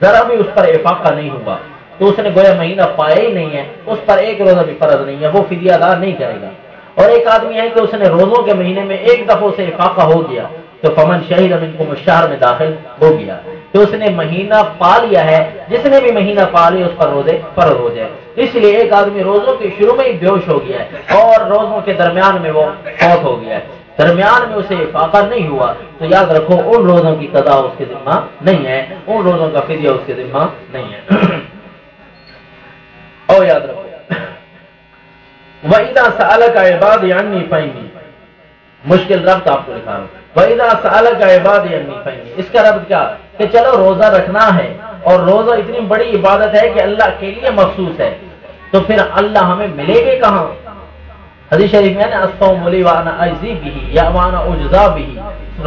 ذرا بھی اس پر افاقہ نہیں ہوا، تو اس نے گویا مہینہ پایا ہی نہیں ہے، اس پر ایک روزہ بھی فرض نہیں ہے، وہ فدیہ ادا نہیں کرے گا۔ اور ایک آدمی ہے کہ اس نے روزوں کے مہینے میں ایک دفعہ سے افاقہ ہو گیا، تو فمن شہید منکم الشہر میں داخل ہو گیا، تو اس نے مہینہ پا لیا ہے۔ جس نے بھی مہینہ پا لیا اس پر روزے فرض ہو جائے۔ اس لیے ایک آدمی روزوں کے شروع میں ہی بے ہوش ہو گیا ہے اور روزوں کے درمیان میں وہ فوت ہو گیا ہے، درمیان میں اسے افاقہ نہیں ہوا، تو یاد رکھو ان روزوں کی قضا اس کے ذمہ نہیں ہے، ان روزوں کا فدیہ اس کے ذمہ نہیں ہے۔ اور یاد رکھو وَإِذَا سَأَلَكَ عِبَادِي عَنِّي فَإِنِّي، مشکل ربط آپ کو لکھا رہا ہوں، وَإِذَا سَأَلَكَ عِبَادِي عَنِّي فَإِنِّي، اس کا ربط کیا کہ چلو روزہ رکھنا ہے، اور روزہ اتنی بڑی عبادت ہے کہ اللہ کے لیے مخصوص ہے، تو پھر اللہ ہمیں ملے گے کہاں؟ حدیث شریف میں الصوم لی وانا اجزی بہ یا وانا اجزا بہ،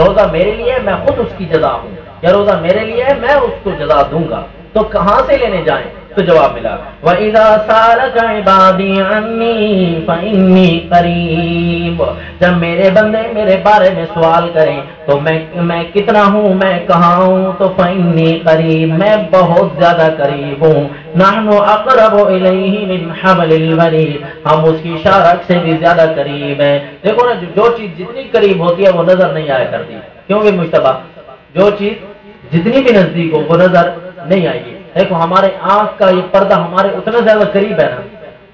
روزہ میرے لیے ہے میں خود اس کی جزا ہوں، یا روزہ میرے لیے ہے میں اس کو جزا دوں گا، تو کہاں سے لینے جائیں؟ تو جواب ملا وَإِذَا سَأَلَكَ عِبَادِي عَنِّي فَإِنِّي قَرِيبٌ، جب میرے بندے میرے بارے میں سوال کریں تو میں کتنا ہوں، میں کہاں ہوں، تو فَإِنِّي قَرِيب، میں بہت زیادہ قریب ہوں، نَحْنُ أَقْرَبُ إِلَيْهِ مِنْ حَبْلِ الْوَرِيدِ، ہم اس کی شارک سے بھی زیادہ قریب ہیں۔ دیکھو نا، جو چیز جتنی قریب ہوتی ہے وہ نظر نہیں آیا کرتی، کیونکہ مجتبیٰ جو چیز جتنی بھی نزدیک ہو وہ نظر نہیں آئے گی۔ دیکھو ہمارے آنکھ کا یہ پردہ ہمارے اتنا زیادہ قریب ہے نا،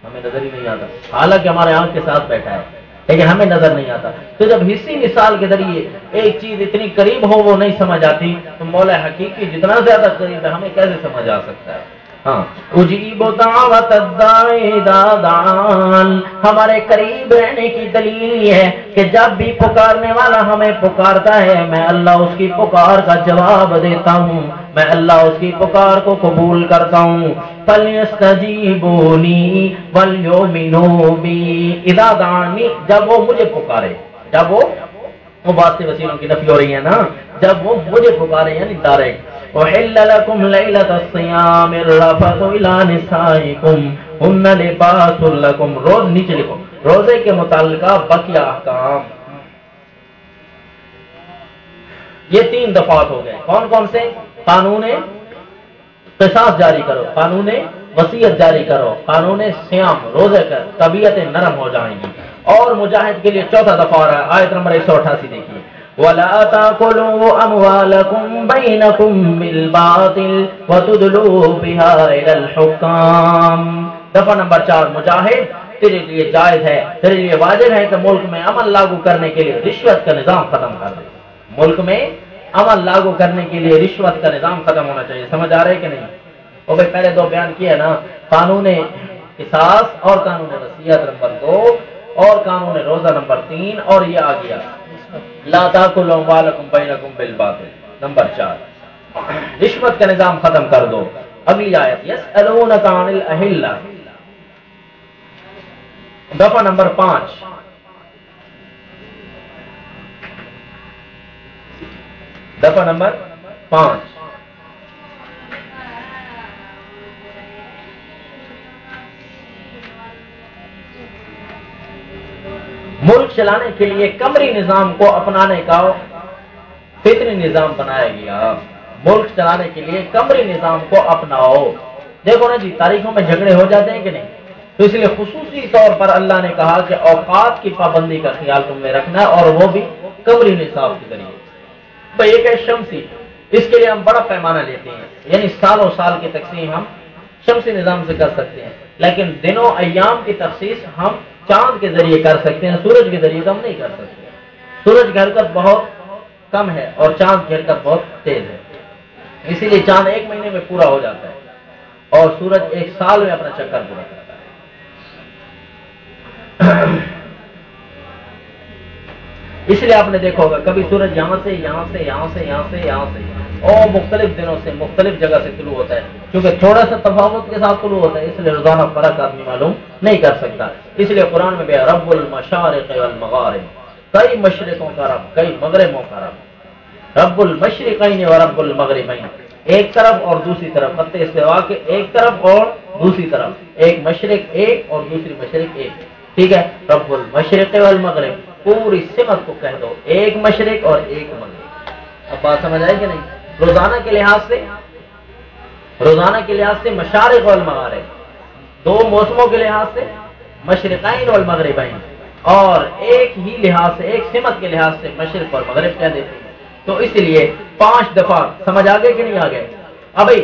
ہمیں نظر ہی نہیں آتا، حالانکہ ہمارے آنکھ کے ساتھ بیٹھا ہے لیکن ہمیں نظر نہیں آتا۔ تو جب حصی مثال کے ذریعے ایک چیز اتنی قریب ہو وہ نہیں سمجھ آتی، تو مولا حقیقی جتنا زیادہ قریب ہے ہمیں کیسے سمجھ آ سکتا ہے؟ ہاں، اجیب دعوت الداعی اذا دعان، ہمارے قریب رہنے کی دلیل یہ ہے کہ جب بھی پکارنے والا ہمیں پکارتا ہے میں اللہ اس کی پکار کا جواب دیتا ہوں، میں اللہ اس کی پکار کو قبول کرتا ہوں۔ فَلْيَسْتَجِيبُوا لِي وَلْيُؤْمِنُوا بِي اذا دعانی، جب وہ مجھے پکارے، جب وہ واسطے وسیلوں کی نفی ہو رہی ہے نا، جب وہ مجھے پکارے یعنی ڈائریکٹ۔ وَحِلَّ لَكُمْ لَيْلَةَ الصِّيَامِ الرَّفَثُ إِلَىٰ نِسَائِكُمْ هُنَّ لِبَاسٌ لَكُمْ، روز نیچے لکھو، روزے کے متعلقہ بقیہ احکام، یہ 3 دفعات ہو گئے۔ کون کون سے؟ قانون قصاص جاری کرو، قانون وصیت جاری کرو، قانون صیام، روزے کر طبیعتیں نرم ہو جائیں گی، اور مجاہد کے لیے 4تھا دفعہ ہو رہا ہے، آیت نمبر 188 دیکھیے، وَلَا تَأْكُلُوا أَمْوَالَكُمْ بَيْنَكُمْ بِالْبَاطِلِ وَتُدْلُوا بِهَا إِلَى الْحُكَّامِ، دفعہ نمبر 4، مجاہد تیرے لیے جائز ہے، تیرے لیے واجب ہے کہ ملک میں عمل لاگو کرنے کے لیے رشوت کا نظام ختم کر دے، ملک میں عمل لاگو کرنے کے لیے رشوت کا نظام ختم ہونا چاہیے۔ سمجھ آ رہے کہ نہیں؟ اور بھائی پہلے 2 بیان کیا ہے نا، قانون قصاص اور قانون وصیت نمبر 2 اور قانون روزہ نمبر 3، اور یہ آ گیا لا تاکلوا اموالکم بینکم بالباطل نمبر 4، رشوت کا نظام ختم کر دو۔ اگلی آیت یسألونک عن الاہلہ، دفعہ نمبر 5، دفعہ نمبر 5، ملک چلانے کے لیے قمری نظام کو اپنانے کا فطری نظام بنایا گیا، ملک چلانے کے لیے قمری نظام کو اپناؤ۔ دیکھو نا جی، تاریخوں میں جھگڑے ہو جاتے ہیں کہ نہیں، تو اس لیے خصوصی طور پر اللہ نے کہا کہ اوقات کی پابندی کا خیال تم نے رکھنا ہے، اور وہ بھی قمری نصاب کے ذریعے۔ بھائی ایک ہے شمسی، اس کے لیے ہم بڑا پیمانہ لیتے ہیں، یعنی سالوں سال کی تقسیم ہم شمسی نظام سے کر سکتے ہیں، لیکن دنوں ایام کی تخصیص ہم چاند کے ذریعے کر سکتے ہیں، سورج کے ذریعے تو ہم نہیں کر سکتے۔ سورج کی حرکت بہت کم ہے اور چاند کی حرکت بہت تیز ہے، اسی لیے چاند ایک مہینے میں پورا ہو جاتا ہے اور سورج ایک سال میں اپنا چکر پورا کرتا ہے۔ اس لیے آپ نے دیکھا ہوگا کبھی سورج یہاں سے یہاں سے یہاں سے یہاں سے یہاں سے اور مختلف دنوں سے مختلف جگہ سے طلوع ہوتا ہے، کیونکہ تھوڑا سا تفاوت کے ساتھ طلوع ہوتا ہے، اس لیے روزانہ فرق آدمی معلوم نہیں کر سکتا۔ اس لیے قرآن میں بھی رب المشارق والمغارب، کئی مشرقوں کا رب، کئی مغربوں کا رب، رب المشرقین و رب المغربین، ایک طرف اور دوسری طرف، خط استوا کے ایک طرف اور دوسری طرف، ایک مشرق ایک اور دوسری مشرق ایک، ٹھیک ہے، رب المشرق والمغرب، پوری سمت کو کہہ دو ایک مشرق اور ایک مغرب۔ اب بات سمجھ آئے کہ نہیں؟ روزانہ کے لحاظ سے مشارق والمغارب، دو موسموں کے لحاظ سے مشرقین والمغربین، اور ایک ہی لحاظ سے ایک سمت کے لحاظ سے مشرق اور مغرب کہہ دیتے ہیں۔ تو اس لیے 5 دفعہ سمجھ آگے کہ نہیں آگے؟ ابھی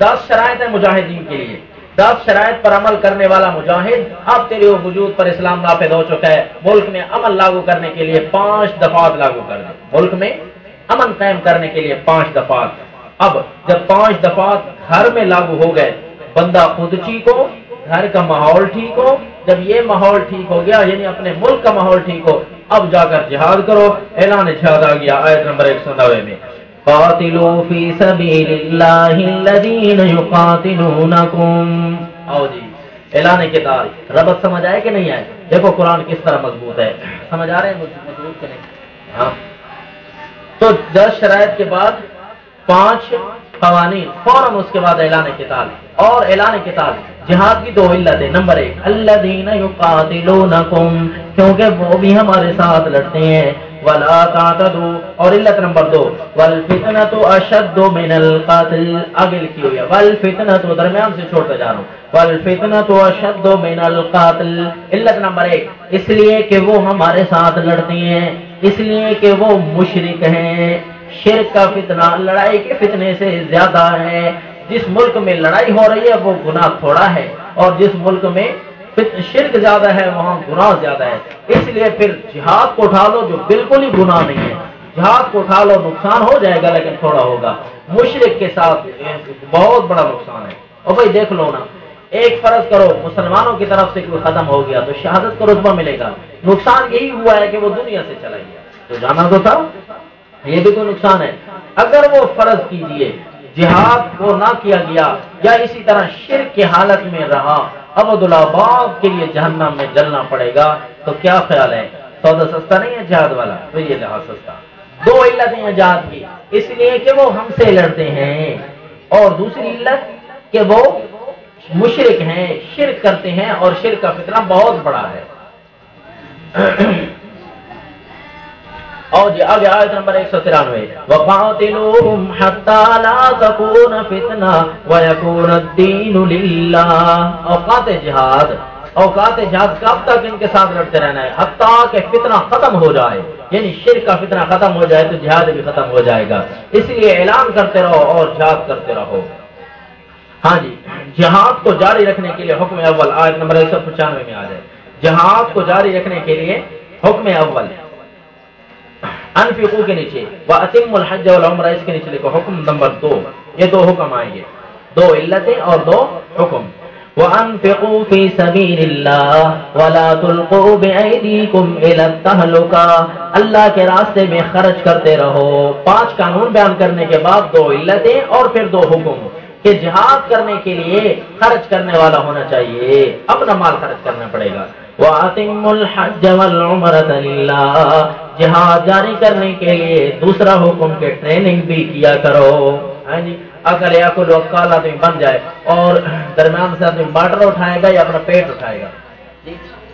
10 شرائط ہیں مجاہدین کے لیے، 10 شرائط پر عمل کرنے والا مجاہد اب تیرے وجود پر اسلام نافذ ہو چکا ہے، ملک میں امن لاگو کرنے کے لیے 5 دفعات لاگو کر دیں، ملک میں امن قائم کرنے کے لیے 5 دفعات۔ اب جب 5 دفعات گھر میں لاگو ہو گئے، بندہ خود ٹھیک ہو، گھر کا ماحول ٹھیک ہو، جب یہ ماحول ٹھیک ہو گیا یعنی اپنے ملک کا ماحول ٹھیک ہو، اب جا کر جہاد کرو۔ اعلان جہاد آ گیا آیت نمبر 190 میں، قاتلوا فی سبیل اللہ الذین یقاتلونکم۔ آؤ جی اعلان قتال، ربط سمجھ آئے کہ نہیں آئے؟ دیکھو قرآن کس طرح مضبوط ہے، سمجھ آ رہے ہیں مضبوط کہ نہیں؟ ہاں، تو 10 شرائط کے بعد 5 قوانین، فوراً اس کے بعد اعلان قتال، اور اعلان قتال جہاد کی 2 علتیں، نمبر 1 الذین یقاتلونکم، کیونکہ وہ بھی ہمارے ساتھ لڑتے ہیں، ولا تعتدوا، اور علت نمبر 2 والفتنۃ اشد من القتل، آگے لکھی ہوئی ہے والفتنۃ، درمیان سے چھوڑتے جا رہا ہوں، والفتنۃ اشد من القتل، علت نمبر 1 اس لیے کہ وہ ہمارے ساتھ لڑتے ہیں، اس لیے کہ وہ مشرک ہیں، شرک کا فتنہ لڑائی کے فتنے سے زیادہ ہے۔ جس ملک میں لڑائی ہو رہی ہے وہ گناہ تھوڑا ہے، اور جس ملک میں شرک زیادہ ہے وہاں گناہ زیادہ ہے، اس لیے پھر جہاد کو اٹھا لو جو بالکل ہی گناہ نہیں ہے، جہاد کو اٹھا لو، نقصان ہو جائے گا لیکن تھوڑا ہوگا، مشرک کے ساتھ بہت بڑا نقصان ہے۔ اور بھائی دیکھ لو نا، ایک فرض کرو مسلمانوں کی طرف سے کوئی ختم ہو گیا تو شہادت کا رتبہ ملے گا، نقصان یہی ہوا ہے کہ وہ دنیا سے چلا گیا، تو جانا تو تھا، یہ بھی کوئی نقصان ہے۔ اگر وہ فرض کیجئے جہاد کو نہ کیا گیا یا اسی طرح شرک کی حالت میں رہا، ابدالآباد کے لیے جہنم میں جلنا پڑے گا، تو کیا خیال ہے؟ سودا سستا نہیں ہے جہاد والا؟ تو یہ لحاظ سستا۔ 2 علتیں ہیں جہاد کی، اس لیے کہ وہ ہم سے لڑتے ہیں، اور دوسری علت کہ وہ مشرک ہیں، شرک کرتے ہیں، اور شرک کا فتنہ بہت بڑا ہے۔ اور جی آگے آیت نمبر 193، وَقَاتِلُوهُمْ حَتَّى لَا تَكُونَ فِتْنَةٌ وَيَكُونَ الدِّينُ لِلَّهِ، اوقات جہاد کب تک ان کے ساتھ لڑتے رہنا ہے؟ حتیٰ کہ فتنہ ختم ہو جائے، یعنی شرک کا فتنہ ختم ہو جائے تو جہاد بھی ختم ہو جائے گا، اس لیے اعلان کرتے رہو اور جہاد کرتے رہو۔ ہاں جی، جہاد کو جاری رکھنے کے لیے حکم اول، آیت نمبر 195 میں آ جائے، جہاد کو جاری رکھنے کے لیے حکم اول، انفقوا کے نیچے وَأَتِمُّوا الْحَجَّ وَالْعُمْرَةَ، اس کے نیچے لکھو حکم نمبر 2، یہ 2 حکم آئیں گے، 2 علتیں اور 2 حکم۔ وَأَنفِقُوا فِي سَبِيلِ اللَّهِ وَلَا تُلْقُوا بِأَيْدِيكُمْ إِلَى التَّهْلُكَةِ، اللہ کے راستے میں خرچ کرتے رہو۔ 5 قانون بیان کرنے کے بعد 2 علتیں اور پھر 2 حکم، کہ جہاد کرنے کے لیے خرچ کرنے والا ہونا چاہیے، اپنا مال خرچ کرنا پڑے گا۔ وَأَتِمُّوا الْحَجَّ وَالْعُمْرَةَ لِلَّهِ، جہاد جاری کرنے کے لیے دوسرا حکم کے ٹریننگ بھی کیا کرو۔ ہاں جی، اگر یا کوئی وکال آدمی بن جائے اور درمیان سے آدمی باٹر اٹھائے گا یا اپنا پیٹ اٹھائے گا،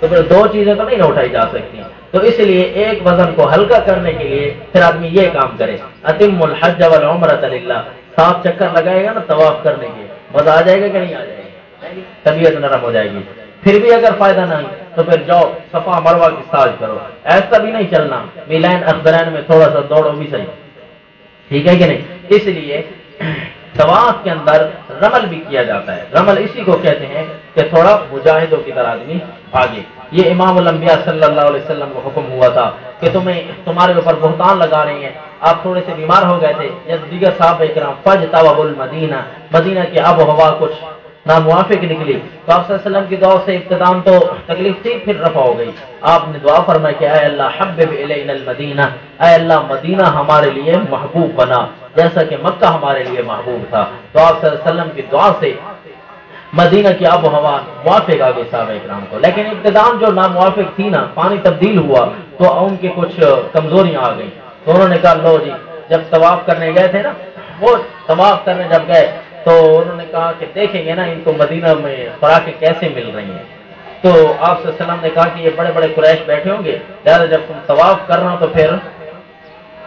تو پھر 2 چیزیں تو نہیں نہ اٹھائی جا سکتی، تو اس لیے ایک وزن کو ہلکا کرنے کے لیے پھر آدمی یہ کام کرے، اتم الحج والعمرۃ للہ، 7 چکر لگائے گا نا طواف کرنے کے، مزہ آ جائے گا کہ نہیں آ جائے گا؟ طبیعت نرم ہو جائے گی۔ پھر بھی اگر فائدہ نہیں تو پھر جاؤ صفا مروہ کی ساج کرو، ایسا بھی نہیں چلنا میلین اخضرین میں تھوڑا سا دوڑو بھی صحیح، ٹھیک ہے کہ نہیں؟ اس لیے طواف کے اندر رمل بھی کیا جاتا ہے. رمل اسی کو کہتے ہیں کہ تھوڑا مجاہدوں کی طرح آدمی آگے. یہ امام الانبیاء صلی اللہ علیہ وسلم کو حکم ہوا تھا کہ تمہارے اوپر بہتان لگا رہی ہیں, آپ تھوڑے سے بیمار ہو گئے تھے. جب دیگر صحابہ کرام فاجتووا المدینہ, مدینہ کی آب و ہوا کچھ ناموافق نکلی تو آپ صلی اللہ علیہ وسلم کی دعا سے ابتدام تو تکلیف تھی, پھر رفع ہو گئی. آپ نے دعا فرمائی کہ اے اللہ حبب الینا المدینہ, اے اللہ مدینہ ہمارے لیے محبوب بنا جیسا کہ مکہ ہمارے لیے محبوب تھا. تو آپ صلی اللہ علیہ وسلم کی دعا سے مدینہ کی آب و ہوا موافق آ گئی صحابہ کرام کو. لیکن ابتدام جو ناموافق تھی نا, پانی تبدیل ہوا تو ان کی کچھ کمزوریاں آ گئیں. تو انہوں نے کہا لو جی, جب طواف کرنے گئے تھے نا, وہ طواف کرنے جب گئے تو انہوں نے کہا کہ دیکھیں گے نا ان کو مدینہ میں خوراکیں کیسے مل رہی ہیں. تو آپ صلی اللہ علیہ وسلم نے کہا کہ یہ بڑے بڑے قریش بیٹھے ہوں گے, لہٰذا جب تم طواف کرنا تو پھر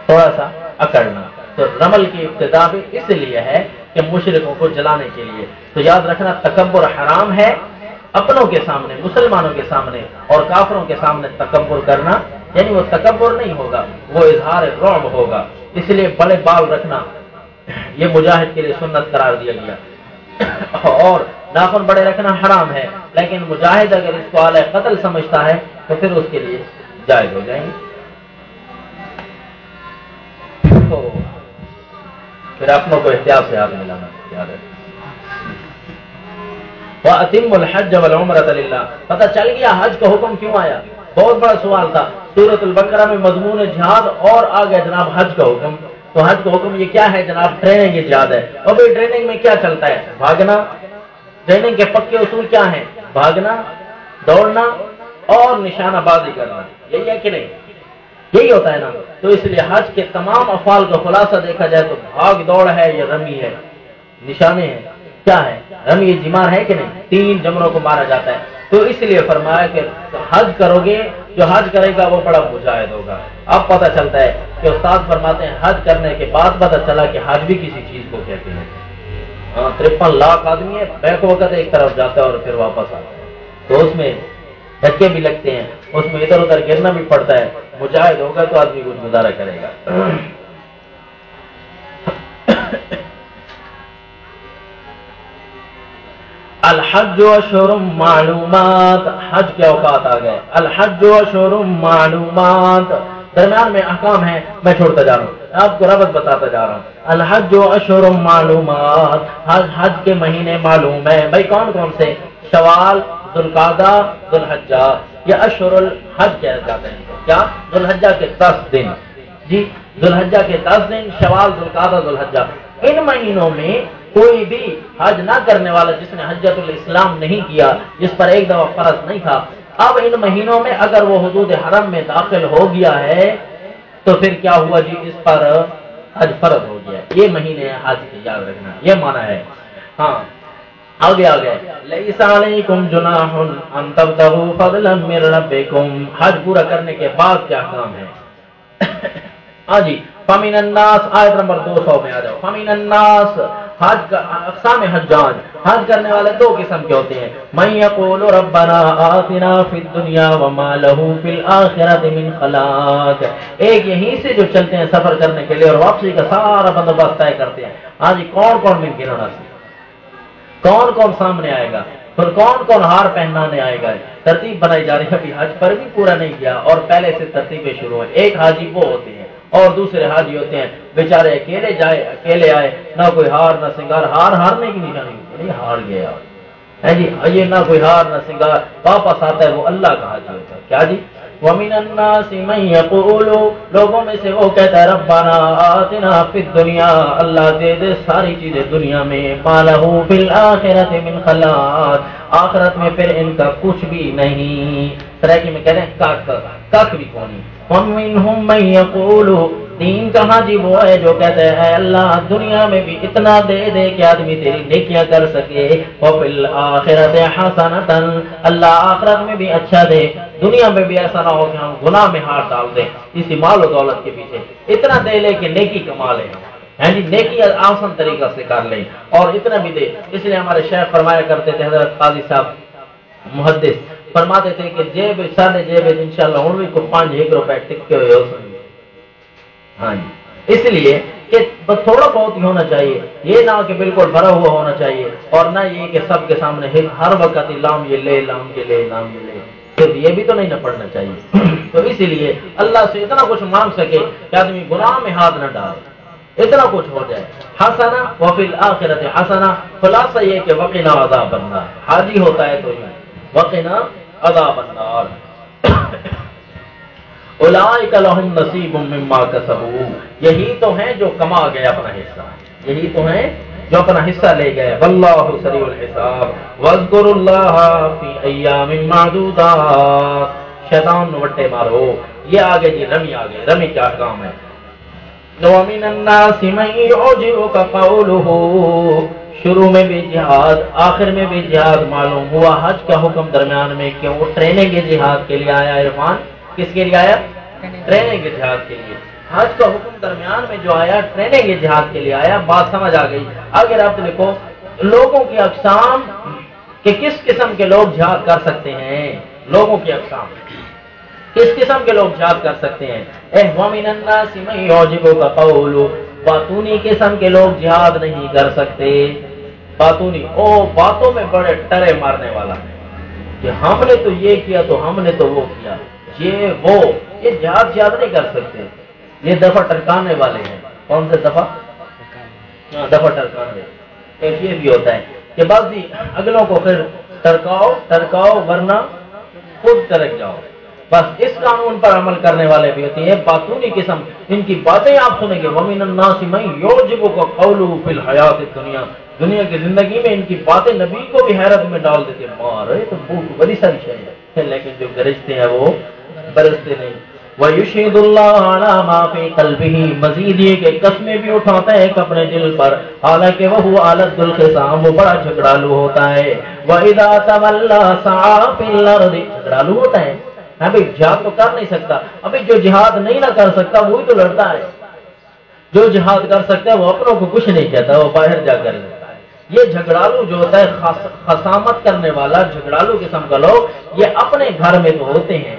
تھوڑا سا اکڑنا. تو رمل کی ابتدا بھی اس لیے ہے کہ مشرکوں کو جلانے کے لیے. تو یاد رکھنا تکبر حرام ہے, اپنوں کے سامنے, مسلمانوں کے سامنے اور کافروں کے سامنے تکبر کرنا, یعنی وہ تکبر نہیں ہوگا, وہ اظہار رعب ہوگا. اس لیے بڑے بال رکھنا یہ مجاہد کے لیے سنت قرار دیا گیا. اور ناخن بڑے رکھنا حرام ہے, لیکن مجاہد اگر اس کو اعلی قتل سمجھتا ہے تو پھر اس کے لیے جائز ہو جائیں گے. تو پھر اپنوں کو احتیاط سے ہاتھ ملانا یاد ہے. وَأَتِمُّ الْحَجَّ وَالْعُمْرَةَ لِلَّهِ. پتہ چل گیا حج کا حکم کیوں آیا. بہت بڑا سوال تھا. سورۃ البقرہ میں مضمون جہاد اور آ گیا جناب حج کا حکم. تو حج کا حکم یہ کیا ہے جناب, ٹریننگ جہاد ہے. اور بھائی ٹریننگ میں کیا چلتا ہے, بھاگنا. ٹریننگ کے پکے اصول کیا ہیں, بھاگنا, دوڑنا اور نشانہ بازی کرنا. یہی ہے کہ نہیں, یہی ہوتا ہے نا. تو اس لیے حج کے تمام افعال کا خلاصہ دیکھا جائے تو بھاگ دوڑ ہے یا رمی ہے, نشانے ہیں, کیا ہے رمی, یہ جمار ہے کہ نہیں, 3 جمروں کو مارا جاتا ہے. تو اس لیے فرمایا کہ حج کرو گے, جو حج کرے گا وہ بڑا مجاہد ہوگا. اب پتہ چلتا ہے کہ استاد فرماتے ہیں حج کرنے کے بعد پتہ چلا کہ حج بھی کسی چیز کو کہتے ہیں. 53 لاکھ آدمی ہے, بیک وقت ایک طرف جاتا ہے اور پھر واپس آتا ہے. تو اس میں دھکے بھی لگتے ہیں, اس میں ادھر ادھر گرنا بھی پڑتا ہے. مجاہد ہوگا تو آدمی کچھ گزارا کرے گا. الحج اشہر معلومات, حج کے اوقات آ گئے. الحج اشہر معلومات, درمیان میں احکام ہیں, میں چھوڑتا جا رہا ہوں, آپ کو ربط بتاتا جا رہا ہوں. الحج اشہر معلومات, حج کے مہینے معلوم ہے. بھائی کون کون سے, شوال, ذوالقعدہ, ذوالحجہ. یہ اشہر الحج کہے جاتے ہیں. کیا, ذوالحجہ کے 10 دن. جی, ذوالحجہ کے 10 دن, شوال, ذوالقعدہ, ذوالحجہ. ان مہینوں میں کوئی بھی حج نہ کرنے والا جس نے حجۃ الاسلام نہیں کیا, جس پر ایک دفعہ فرض نہیں تھا, اب ان مہینوں میں اگر وہ حدود حرم میں داخل ہو گیا ہے تو پھر کیا ہوا جی, اس پر حج فرض ہو گیا. یہ مہینے حج کی, یاد رکھنا, یہ معنی ہے. ہاں آگے آگے, لیس علیکم جناح ان تبتغوا فضلا من ربکم. حج پورا کرنے کے بعد کیا کام ہے. ہاں جی, فمن الناس, آیت نمبر 200 میں آ جاؤ. فمن الناس, حج کا اقسام حجاج, حج کرنے والے 2 قسم کے ہوتے ہیں. من یقول ربنا آتنا فی الدنیا وما له فی الآخرۃ من خلاق. ایک یہیں سے جو چلتے ہیں سفر کرنے کے لیے اور واپسی کا سارا بندوبست طے کرتے ہیں. ہاں جی, کون کون مل کے رونا سے, کون کون سامنے آئے گا, پھر کون کون ہار پہنانے آئے گا. ترتیب بنائی جا رہی ہے. ابھی حج پر بھی پورا نہیں کیا اور پہلے سے ترتیبیں شروع ہیں. ایک حاجی وہ ہوتے ہیں اور دوسرے حاجی ہوتے ہیں بیچارے اکیلے جائے, اکیلے آئے, نہ کوئی ہار نہ سنگار. ہارنے کی نشانی نہیں, ہار گیا ہے جی. یہ نہ کوئی ہار نہ سنگار, واپس آتا ہے وہ اللہ کا حاجی ہوتا ہے. کیا جی, وَمِنَ النَّاسِ مَن يَقُولُ, لوگوں میں سے وہ کہتا ہے ربنا آتنا فی الدنیا, اللہ دے دے ساری چیزیں دنیا میں, مَا لَهُ فِی الْآخِرَةِ مِنْ خَلَاقٍ, آخرت میں پھر ان کا کچھ بھی نہیں. سرائکی میں کہتے ہیں کاک بھی کونی. وَمِنْهُمْ مَن يَقُولُ, دین کا حاجی وہ ہے جو کہتے ہیں اے اللہ دنیا میں بھی اتنا دے دے کہ آدمی تیری نیکیاں کر سکے. وَفِي الْآخِرَةِ حَسَنَةً, اللہ آخرت میں بھی اچھا دے, دنیا میں بھی ایسا نہ ہو کہ ہم گناہ میں ہاتھ ڈال دیں اسی مال و دولت کے پیچھے. اتنا دے لے کہ نیکی کما لیں, یعنی نیکی آسان طریقہ سے کر لیں, اور اتنا بھی دے. اس لیے ہمارے شیخ فرمایا کرتے تھے, حضرت قاضی صاحب محدث فرماتے تھے کہ جیب سارے جیب انشاءاللہ ہوں بھی کو 5 روپے ٹکے ہوئے ہو سکتے. ہاں جی, اس لیے کہ بس تھوڑا بہت ہی ہونا چاہیے، یہ نہ کہ بالکل بھرا ہوا ہونا چاہیے، اور نہ یہ کہ سب کے سامنے ہر وقت لام یہ لے لام یہ لے لام یہ لے، پھر یہ بھی تو نہیں نہ پڑنا چاہیے۔ تو اسی لیے اللہ سے اتنا کچھ مانگ سکے کہ آدمی گناہ میں ہاتھ نہ ڈالے، اتنا کچھ ہو جائے۔ حسنہ وفی الآخرۃ حسنہ، خلاصہ یہ کہ وقنا عذاب النار، حاجی ہوتا ہے تو یہ وقنا عذاب النار۔ اولئک لہم نصیب مما کسبوا، یہی تو ہیں جو کما گئے اپنا حصہ، یہی تو ہیں جو اپنا حصہ لے گئے۔ واللہ سریع الحساب، واذکروا اللہ فی ایام معدودات۔ شیطان نوٹے مارو، یہ آگے جی رمی آگے، رمی کیا احکام ہے؟ وَمِنَ النَّاسِ مَن يُعْجِبُكَ قَوْلُهُ، شروع میں بھی جہاد، آخر میں بھی جہاد معلوم ہوا۔ حج کا حکم درمیان میں کہ وہ ٹریننگ جہاد کے لیے آیا، عرفان کس کے لیے آیا؟ ٹریننگ جہاد کے لیے۔ حج کا حکم درمیان میں جو آیا ٹریننگ جہاد کے لیے آیا، بات سمجھ آ گئی۔ اگر آپ لکھو لوگوں کی اقسام کہ کس قسم کے لوگ جہاد کر سکتے ہیں، لوگوں کی اقسام کس قسم کے لوگ جہاد کر سکتے ہیں؟ وَمِنَ النَّاسِ مَن يُعْجِبُكَ قَوْلُهُ، باطونی قسم کے لوگ جہاد نہیں کر سکتے۔ باطونی او باتوں میں بڑے ٹرے مارنے والا ہے کہ ہم نے تو یہ کیا تو ہم نے تو وہ کیا، یہ جہاد نہیں کر سکتے، یہ دفعہ ٹرکانے والے ہیں۔ کون سے دفعہ؟ دفعہ ٹرکانے۔ ایک یہ بھی ہوتا ہے کہ بعض اگلوں کو پھر ٹرکاؤ ورنہ خود ٹرک جاؤ، بس اس قانون پر عمل کرنے والے بھی ہوتے ہیں۔ باطونی قسم، ان کی باتیں آپ سنیں گے، وَمِنَ النَّاسِ مَن يُعْجِبُكَ قَوْلُهُ فِي الْحَيَاةِ الدُّنْيَا، دنیا کی زندگی میں ان کی باتیں نبی کو بھی حیرت میں ڈال دیتے ہیں، مارے تو بڑی ساری شے ہے، لیکن جو گرجتے ہیں وہ برستے نہیں۔ وَيُشْهِدُ اللَّهَ عَلَى مَا فِي قَلْبِهِ، مزید یہ کہ قسمیں بھی اٹھاتا ہے اپنے دل پر، حالانکہ وہ أَلَدُّ الْخِصَامِ، وہ بڑا جھگڑالو ہوتا ہے۔ وَإِذَا تَوَلَّى سَعَىٰ فِي الْأَرْضِ، جھگڑالو ہوتا ہے، ابھی جہاد تو کر نہیں سکتا، ابھی جو جہاد نہیں نہ کر سکتا وہی تو لڑتا ہے، جو جہاد کر سکتا ہے وہ اپنوں کو کچھ نہیں کہتا، وہ باہر جا کر لیتا ہے۔ یہ جھگڑالو جو ہوتا ہے، خصامت کرنے والا جھگڑالو قسم کا لوگ، یہ اپنے گھر میں تو ہوتے ہیں،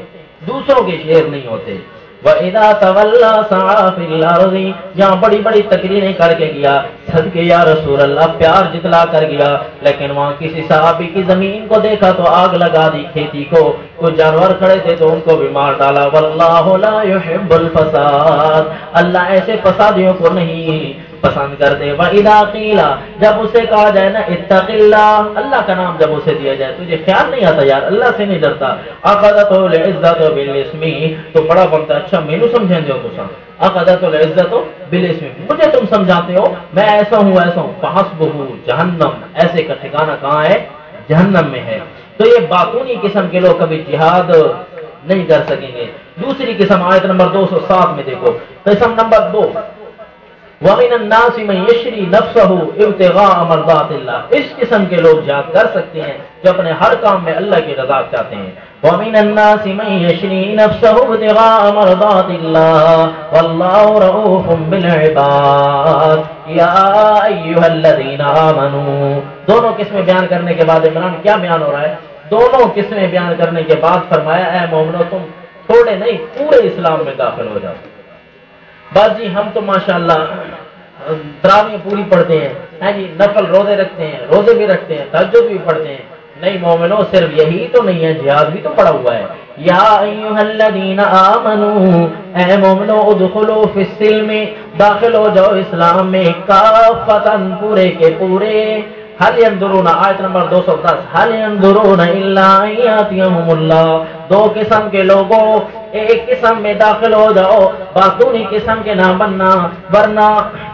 دوسروں کے شیر نہیں ہوتے۔ وَإِذَا تَوَلَّى سَعَىٰ فِي الْأَرْضِ، جہاں بڑی بڑی تقریریں کر کے گیا، صدقے یا رسول اللہ پیار جتلا کر گیا، لیکن وہاں کسی صحابی کی زمین کو دیکھا تو آگ لگا دی، کھیتی کو کچھ جانور کھڑے تھے تو ان کو بھی مار ڈالا۔ وَاللَّهُ لَا يُحِبُّ الْفَسَادَ، اللہ ایسے فسادیوں کو نہیں پسند کرتے۔ وَإِذَا قِيلَ، جب اسے کہا جائے نا اتق اللہ، اللہ کا نام جب اسے دیا جائے، تجھے خیال نہیں آتا یار اللہ سے نہیں ڈرتا، أَخَذَتْهُ الْعِزَّةُ بِالْإِثْمِ، تو بڑا بنتا اچھا مینو سمجھیں دو تو سن، أَخَذَتْهُ الْعِزَّةُ بِالْإِثْمِ، مجھے تم سمجھاتے ہو میں ایسا ہوں فَحَسْبُهُ جہنم، ایسے کا ٹھکانہ کہاں ہے؟ جہنم میں ہے۔ تو یہ باطونی قسم کے لوگ کبھی جہاد نہیں کر سکیں گے۔ دوسری قسم آیت نمبر 207 میں دیکھو، قسم نمبر 2، وَمِنَ النَّاسِ مَن يَشْرِي نَفْسَهُ ابْتِغَاءَ مَرْضَاتِ اللَّهِ، اس قسم کے لوگ جہاد کر سکتے ہیں جو اپنے ہر کام میں اللہ کی رضا چاہتے ہیں۔ وَمِنَ النَّاسِ مَن يَشْرِي نَفْسَهُ ابْتِغَاءَ مَرْضَاتِ اللَّهِ وَاللَّهُ رَءُوفٌ بِالْعِبَادِ يَا أَيُّهَا الَّذِينَ آمَنُوا، دونوں قسمیں بیان کرنے کے بعد عمران کیا بیان ہو رہا ہے؟ دونوں قسمیں بیان کرنے کے بعد فرمایا اے مومنو تم تھوڑے نہیں پورے اسلام میں داخل ہو جاؤ۔ بس جی ہم تو ماشاءاللہ تراویح پوری پڑھتے ہیں جی، نفل روزے رکھتے ہیں، روزے بھی رکھتے ہیں، تہجد بھی پڑھتے ہیں، نہیں مومنو صرف یہی تو نہیں ہے، جہاد بھی تو پڑا ہوا ہے۔ یا ایھا الذین آمنوا، اے مومنو ادخلوا فی السلم، داخل ہو جاؤ اسلام میں، کافۃ پورے کے پورے۔ حل ينظرون، آیت نمبر 210، حل ينظرون الا ان یاتیہم اللہ، دو قسم کے لوگوں ایک قسم میں داخل ہو جاؤ، باطونی قسم کے نہ بننا، ورنہ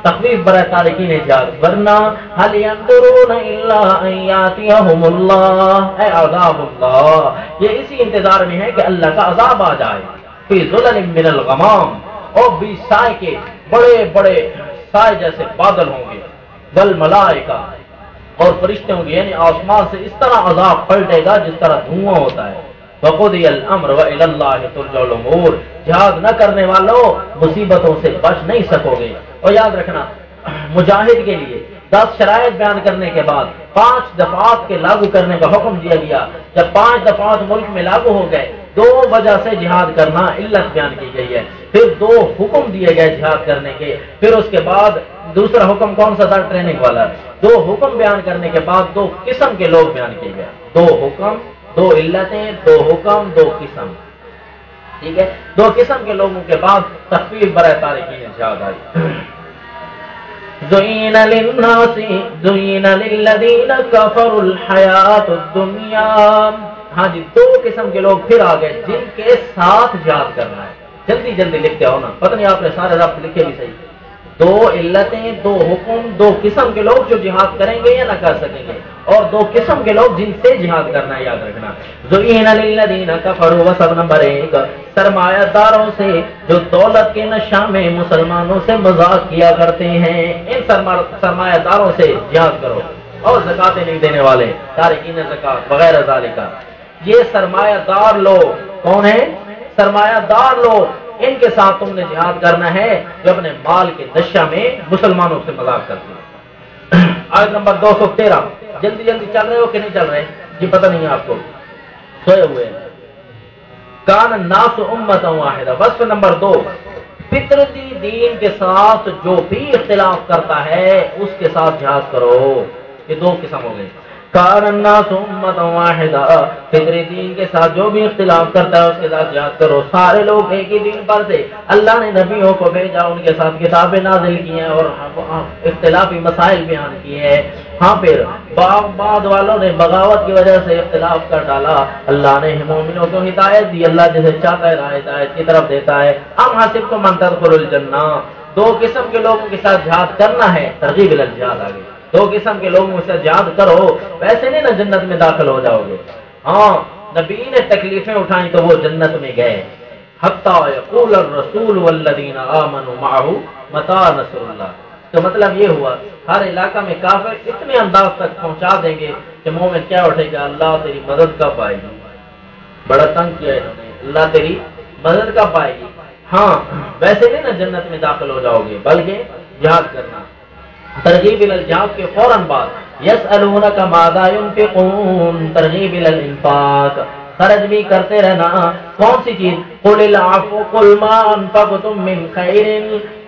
تخفیف برائے تارکین جہاد، ورنہ حل ينظرون الا ان یاتیہم اللہ، اے عذاب اللہ، یہ اسی انتظار میں ہے کہ اللہ کا عذاب آ جائے، فی ظلل من الغمام، اور بھی سائے کے بڑے بڑے سائے جیسے بادل ہوں گے، والملائکہ، اور فرشتے ہوں گے، یعنی آسمان سے اس طرح عذاب پلٹے گا جس طرح دھواں ہوتا ہے۔ وَقُضِيَ الْأَمْرُ وَإِلَى اللَّهِ تُرْجَعُ الْأُمُورُ، جہاد نہ کرنے والوں مصیبتوں سے بچ نہیں سکو گے۔ اور یاد رکھنا مجاہد کے لیے 10 شرائط بیان کرنے کے بعد 5 دفعات کے لاگو کرنے کا حکم دیا گیا۔ جب 5 دفعات ملک میں لاگو ہو گئے دو وجہ سے جہاد کرنا علت بیان کی گئی ہے، پھر دو حکم دیے گئے جہاد کرنے کے، پھر اس کے بعد دوسرا حکم کون سا تھا؟ ٹریننگ والا۔ دو حکم بیان کرنے کے بعد دو قسم کے لوگ بیان کیے گئے، دو حکم، دو علتیں، دو حکم، دو قسم، ٹھیک ہے؟ دو قسم کے لوگوں کے بعد تخفیف برائے تارکین جہاد آئی۔ زُيِّنَ لِلَّذِينَ كَفَرُوا الْحَيَاةُ الدُّنْيَا، ہاں جی، دو قسم کے لوگ پھر آ گئے جن کے ساتھ جہاد کرنا ہے۔ جلدی جلدی لکھتے ہو نا، پتہ نہیں آپ نے سارے رابط لکھے بھی صحیح۔ دو علتیں، دو حکم، دو قسم کے لوگ جو جہاد کریں گے یا نہ کر سکیں گے، اور دو قسم کے لوگ جن سے جہاد کرنا ہے، یاد رکھنا۔ زُيِّنَ لِلَّذِينَ كَفَرُوا، وسب نمبر 1، سرمایہ داروں سے جو دولت کے نشہ میں مسلمانوں سے مذاق کیا کرتے ہیں، ان سرمایہ داروں سے جہاد کرو، اور زکاتیں نہیں دینے والے، تارکین زکات وغیرہ ذالک۔ یہ سرمایہ دار لوگ کون ہیں؟ سرمایہ دار لوگ، ان کے ساتھ تم نے جہاد کرنا ہے جو اپنے مال کے نشہ میں مسلمانوں سے مذاق کرتے ہیں۔ آیت نمبر 213، جلدی جلدی چل رہے ہو کہ نہیں چل رہے؟ جی پتہ نہیں آپ کو، سوئے ہوئے ہیں۔ کان الناس امۃ واحدہ، وصف نمبر 2، فطرتی دین کے ساتھ جو بھی اختلاف کرتا ہے اس کے ساتھ جہاد کرو۔ یہ دو قسم ہو گئے۔ کان الناس امۃ واحدہ، فطری دین کے ساتھ جو بھی اختلاف کرتا ہے اس کے ساتھ جہاد کرو۔ سارے لوگ ایک ہی دین پر تھے، اللہ نے نبیوں کو بھیجا، ان کے ساتھ کتابیں نازل کی ہیں اور اختلافی مسائل بیان کیے ہیں۔ ہاں، پھر بعد والوں نے بغاوت کی وجہ سے اختلاف کر ڈالا، اللہ نے مومنوں کو ہدایت دی، اللہ جسے چاہتا ہے ہدایت کی طرف دیتا ہے۔ ام حسبتم ان تدخلوا الجنہ، دو قسم کے لوگوں کے ساتھ جہاد کرنا ہے، ترغیب الی الجہاد آ گئی۔ دو قسم کے لوگوں سے جہاد کرو، ویسے نہیں نا جنت میں داخل ہو جاؤ گے۔ ہاں، نبی نے تکلیفیں اٹھائیں تو وہ جنت میں گئے۔ حتی یقول الرسول والذین آمنوا معه متی نصر اللہ، تو مطلب یہ ہوا ہر علاقہ میں کافر اتنے انداز تک پہنچا دیں گے کہ مومن کیا اٹھے گا، اللہ تیری مدد کب آئے گی؟ بڑا تنگ کیا انہوں نے، اللہ تیری مدد کب آئے گی؟ ہاں، ویسے نہیں نا جنت میں داخل ہو جاؤ گے، بلکہ جہاد کرنا۔ ترغیب الی الجہاد کے فوراً بعد یسألونک ماذا ينفقون، ترغیب الی الانفاق، خرچ بھی کرتے رہنا۔ کون سی چیز؟ قل العفو قل ما انفقتم من خیر،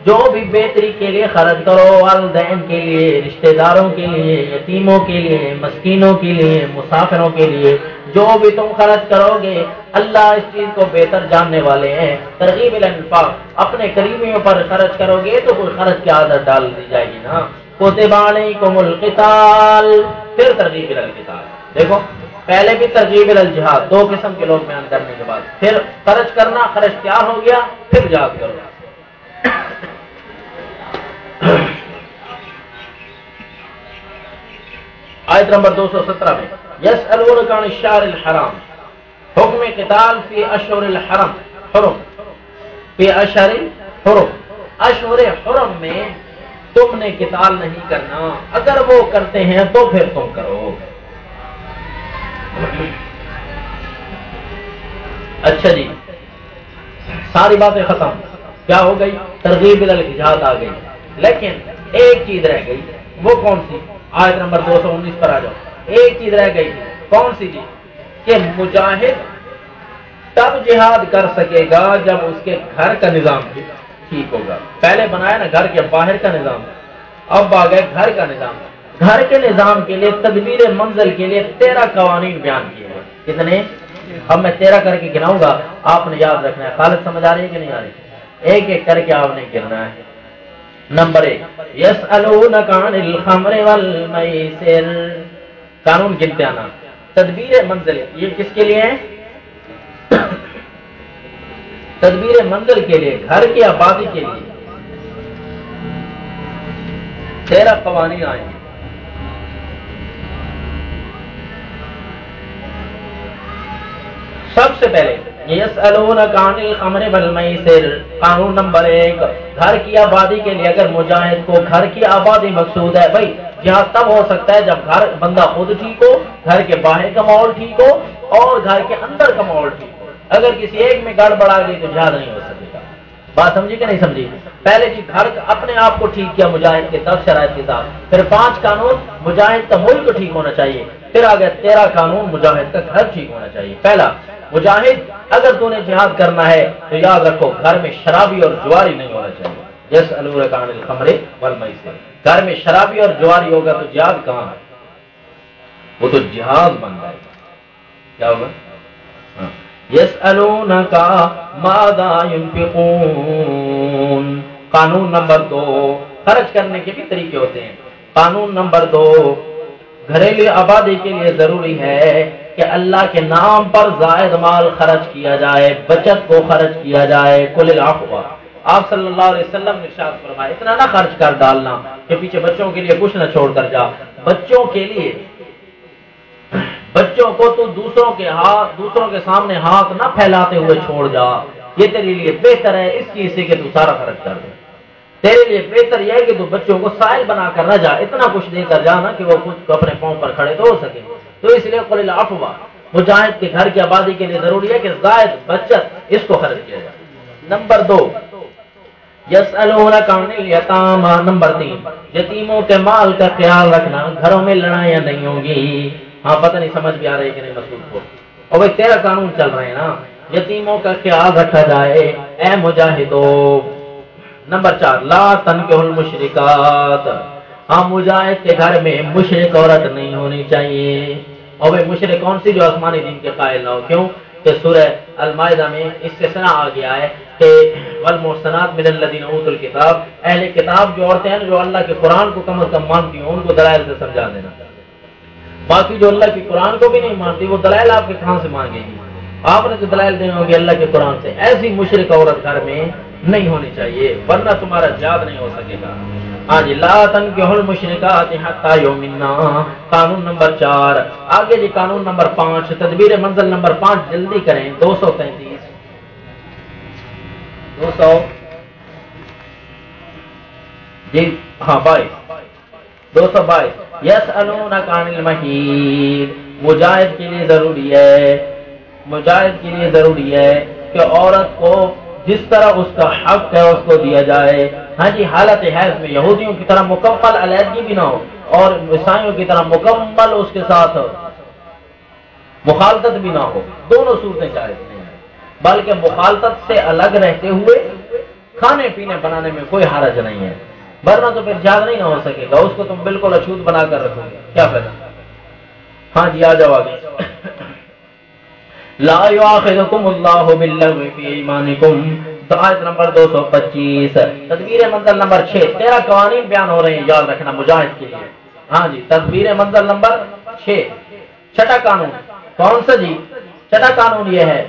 جو بھی بہتری کے لیے خرچ کرو، والدین کے لیے، رشتہ داروں کے لیے، یتیموں کے لیے، مسکینوں کے لیے، مسافروں کے لیے، جو بھی تم خرچ کرو گے اللہ اس چیز کو بہتر جاننے والے ہیں۔ ترغیب الی الانفاق، اپنے قریبیوں پر خرچ کرو گے تو کوئی خرچ کی عادت ڈال دی جائے گی نا۔ کتب علیکم القتال، پھر ترغیب الی القتال۔ دیکھو، پہلے بھی ترغیب الی الجہاد، دو قسم کے لوگ بیان کرنے کے بعد پھر خرچ کرنا، خرچ تیار ہو گیا پھر جہاد کرو۔ آیت نمبر 217 میں یسألونک عن الشہر الحرام، حکم قتال فی اشہر الحرم، حرم فی اشہر حرم، اشہر حرم میں تم نے قتال نہیں کرنا، اگر وہ کرتے ہیں تو پھر تم کرو۔ اچھا جی، ساری باتیں ختم، کیا ہو گئی؟ ترغیب الی الجہاد آ گئی، لیکن ایک چیز رہ گئی، وہ کون سی؟ آیت نمبر 219 پر آ جاؤ۔ ایک چیز رہ گئی، کون سی چیز؟ کہ مجاہد تب جہاد کر سکے گا جب اس کے گھر کا نظام ٹھیک ہوگا۔ پہلے بنایا نا گھر کے باہر کا نظام، اب آ گئے گھر کا نظام۔ گھر کے نظام کے لیے، تدبیر منزل کے لیے 13 قوانین بیان کیے ہیں۔ کتنے؟ اب میں 13 کر کے گناؤں گا، آپ نے یاد رکھنا ہے۔ خالد سمجھ آ رہی ہے کہ نہیں آ رہی؟ ایک ایک کر کے آپ نے گننا ہے۔ نمبر 1، یسألونک عن الخمر والمیسر، قانون گنتے آنا۔ تدبیر منزل یہ کس کے لیے ہے؟ تدبیر منزل کے لیے، گھر کی آبادی کے لیے 13 قوانین آئیں گے۔ سب سے پہلے یسألونک عن الخمر والمیسر، قانون نمبر 1، گھر کی آبادی کے لیے اگر مجاہد کو گھر کی آبادی مقصود ہے، بھائی جہاد تب ہو سکتا ہے جب گھر بندہ خود ٹھیک ہو، گھر کے باہر کا ماحول ٹھیک ہو اور گھر کے اندر کا ماحول ٹھیک ہو۔ اگر کسی ایک میں گڑبڑ آ گئی تو جہاد نہیں ہو سکے گا۔ بات سمجھی کہ نہیں سمجھی؟ پہلے جی گھر اپنے آپ کو ٹھیک کیا مجاہد کے 10 شرائط کے ساتھ، پھر 5 قانون مجاہد کا ملک ٹھیک ہونا چاہیے، پھر آگے 13 قانون مجاہد کا گھر ٹھیک ہونا چاہیے۔ پہلا، مجاہد اگر تو نے جہاد کرنا ہے تو یاد رکھو گھر میں شرابی اور جواری نہیں ہونا چاہیے۔ یسألونک عن الخمر والمیسر، گھر میں شرابی اور جواری ہوگا تو جہاد کہاں ہے؟ وہ تو جہاد بن جائے گا۔ کیا ہوگا؟ یسألونک ماذا ينفقون۔ قانون نمبر 2، خرچ کرنے کے بھی طریقے ہوتے ہیں۔ قانون نمبر 2، گھریلو آبادی کے لیے ضروری ہے کہ اللہ کے نام پر زائد مال خرچ کیا جائے، بچت کو خرچ کیا جائے۔ قل العفو، آپ صلی اللہ علیہ وسلم نے ارشاد فرمایا اتنا نہ خرچ کر ڈالنا کہ پیچھے بچوں کے لیے کچھ نہ چھوڑ کر جا۔ بچوں کے لیے، بچوں کو تو دوسروں کے سامنے ہاتھ نہ پھیلاتے ہوئے چھوڑ جا، یہ تیرے لیے بہتر ہے اس چیز سے کہ تو سارا خرچ کر دے۔ تیرے لیے بہتر یہ ہے کہ تو بچوں کو سائل بنا کر نہ جا، اتنا کچھ دے کر جانا کہ وہ خود اپنے پاؤں پر کھڑے تو ہو سکے۔ تو اس لیے قل العفو، مجاہد کے گھر کی آبادی کے لیے ضروری ہے کہ زائد بچت اس کو خرچ کیا جائے۔ نمبر 2، یسألونک عن الیتامی۔ نمبر 3، یتیموں کے مال کا خیال رکھنا، گھروں میں لڑائیاں نہیں ہوں گی۔ ہاں پتہ نہیں سمجھ بھی آ رہی ہے کہ نہیں مسعود کو؟ اور بھائی 13 قانون چل رہے ہیں نا، یتیموں کا خیال رکھا جائے اے مجاہدو۔ نمبر 4، لا تنکحوا المشرکات، ہاں مجاہد کے گھر میں مشرک عورت نہیں ہونی چاہیے۔ اور بھائی مشرک کون سی؟ جو آسمانی دین کے قائل نہ ہو۔ کیوں کہ سورہ المائدہ میں استثناء آ گیا ہے کہ والمحصنات من الذین اوتوا الکتاب، اہل کتاب جو عورتیں ہیں جو اللہ کے قرآن کو کم از کم مانتی ہوں ان کو دلائل سے سمجھا دینا۔ باقی جو اللہ کی قرآن کو بھی نہیں مانتی وہ دلائل آپ کے کہاں سے مانگے گی؟ آپ نے تو دلائل دینے ہوں گے اللہ کے قرآن سے۔ ایسی مشرک عورت گھر میں نہیں ہونی چاہیے ورنہ تمہارا جہاد نہیں ہو سکے گا۔ ہاں جی، لا تنکحوا المشرکات حتی یؤمنن۔ قانون نمبر 4، آگے جی قانون نمبر 5، تدبیر منزل نمبر 5 جلدی کریں۔ 233 جی ہاں 222 یسألونک عن المحیض، مجاہد کے لیے ضروری ہے کہ عورت کو جس طرح اس کا حق ہے اس کو دیا جائے۔ ہاں جی، حالت حیض میں یہودیوں کی طرح مکمل علیحدگی بھی نہ ہو اور عیسائیوں کی طرح مکمل اس کے ساتھ مخالطت بھی نہ ہو، دونوں صورتیں جائز نہیں ہیں، بلکہ مخالطت سے الگ رہتے ہوئے کھانے پینے بنانے میں کوئی حرج نہیں ہے، ورنہ تو پھر جہاد نہیں نہ ہو سکے گا، اس کو تم بالکل اچھوت بنا کر رکھو گے، کیا فائدہ؟ ہاں جی آ جاؤ آگے۔ لا یؤاخذکم اللہ باللغو فی ایمانکم، تو آیت نمبر 225، تدبیر منزل نمبر 6، 13 قوانین بیان ہو رہے ہیں، یاد رکھنا مجاہد کے لیے۔ ہاں جی، تدبیر منزل نمبر 6، چھٹا قانون کون سا جی؟ چھٹا قانون یہ ہے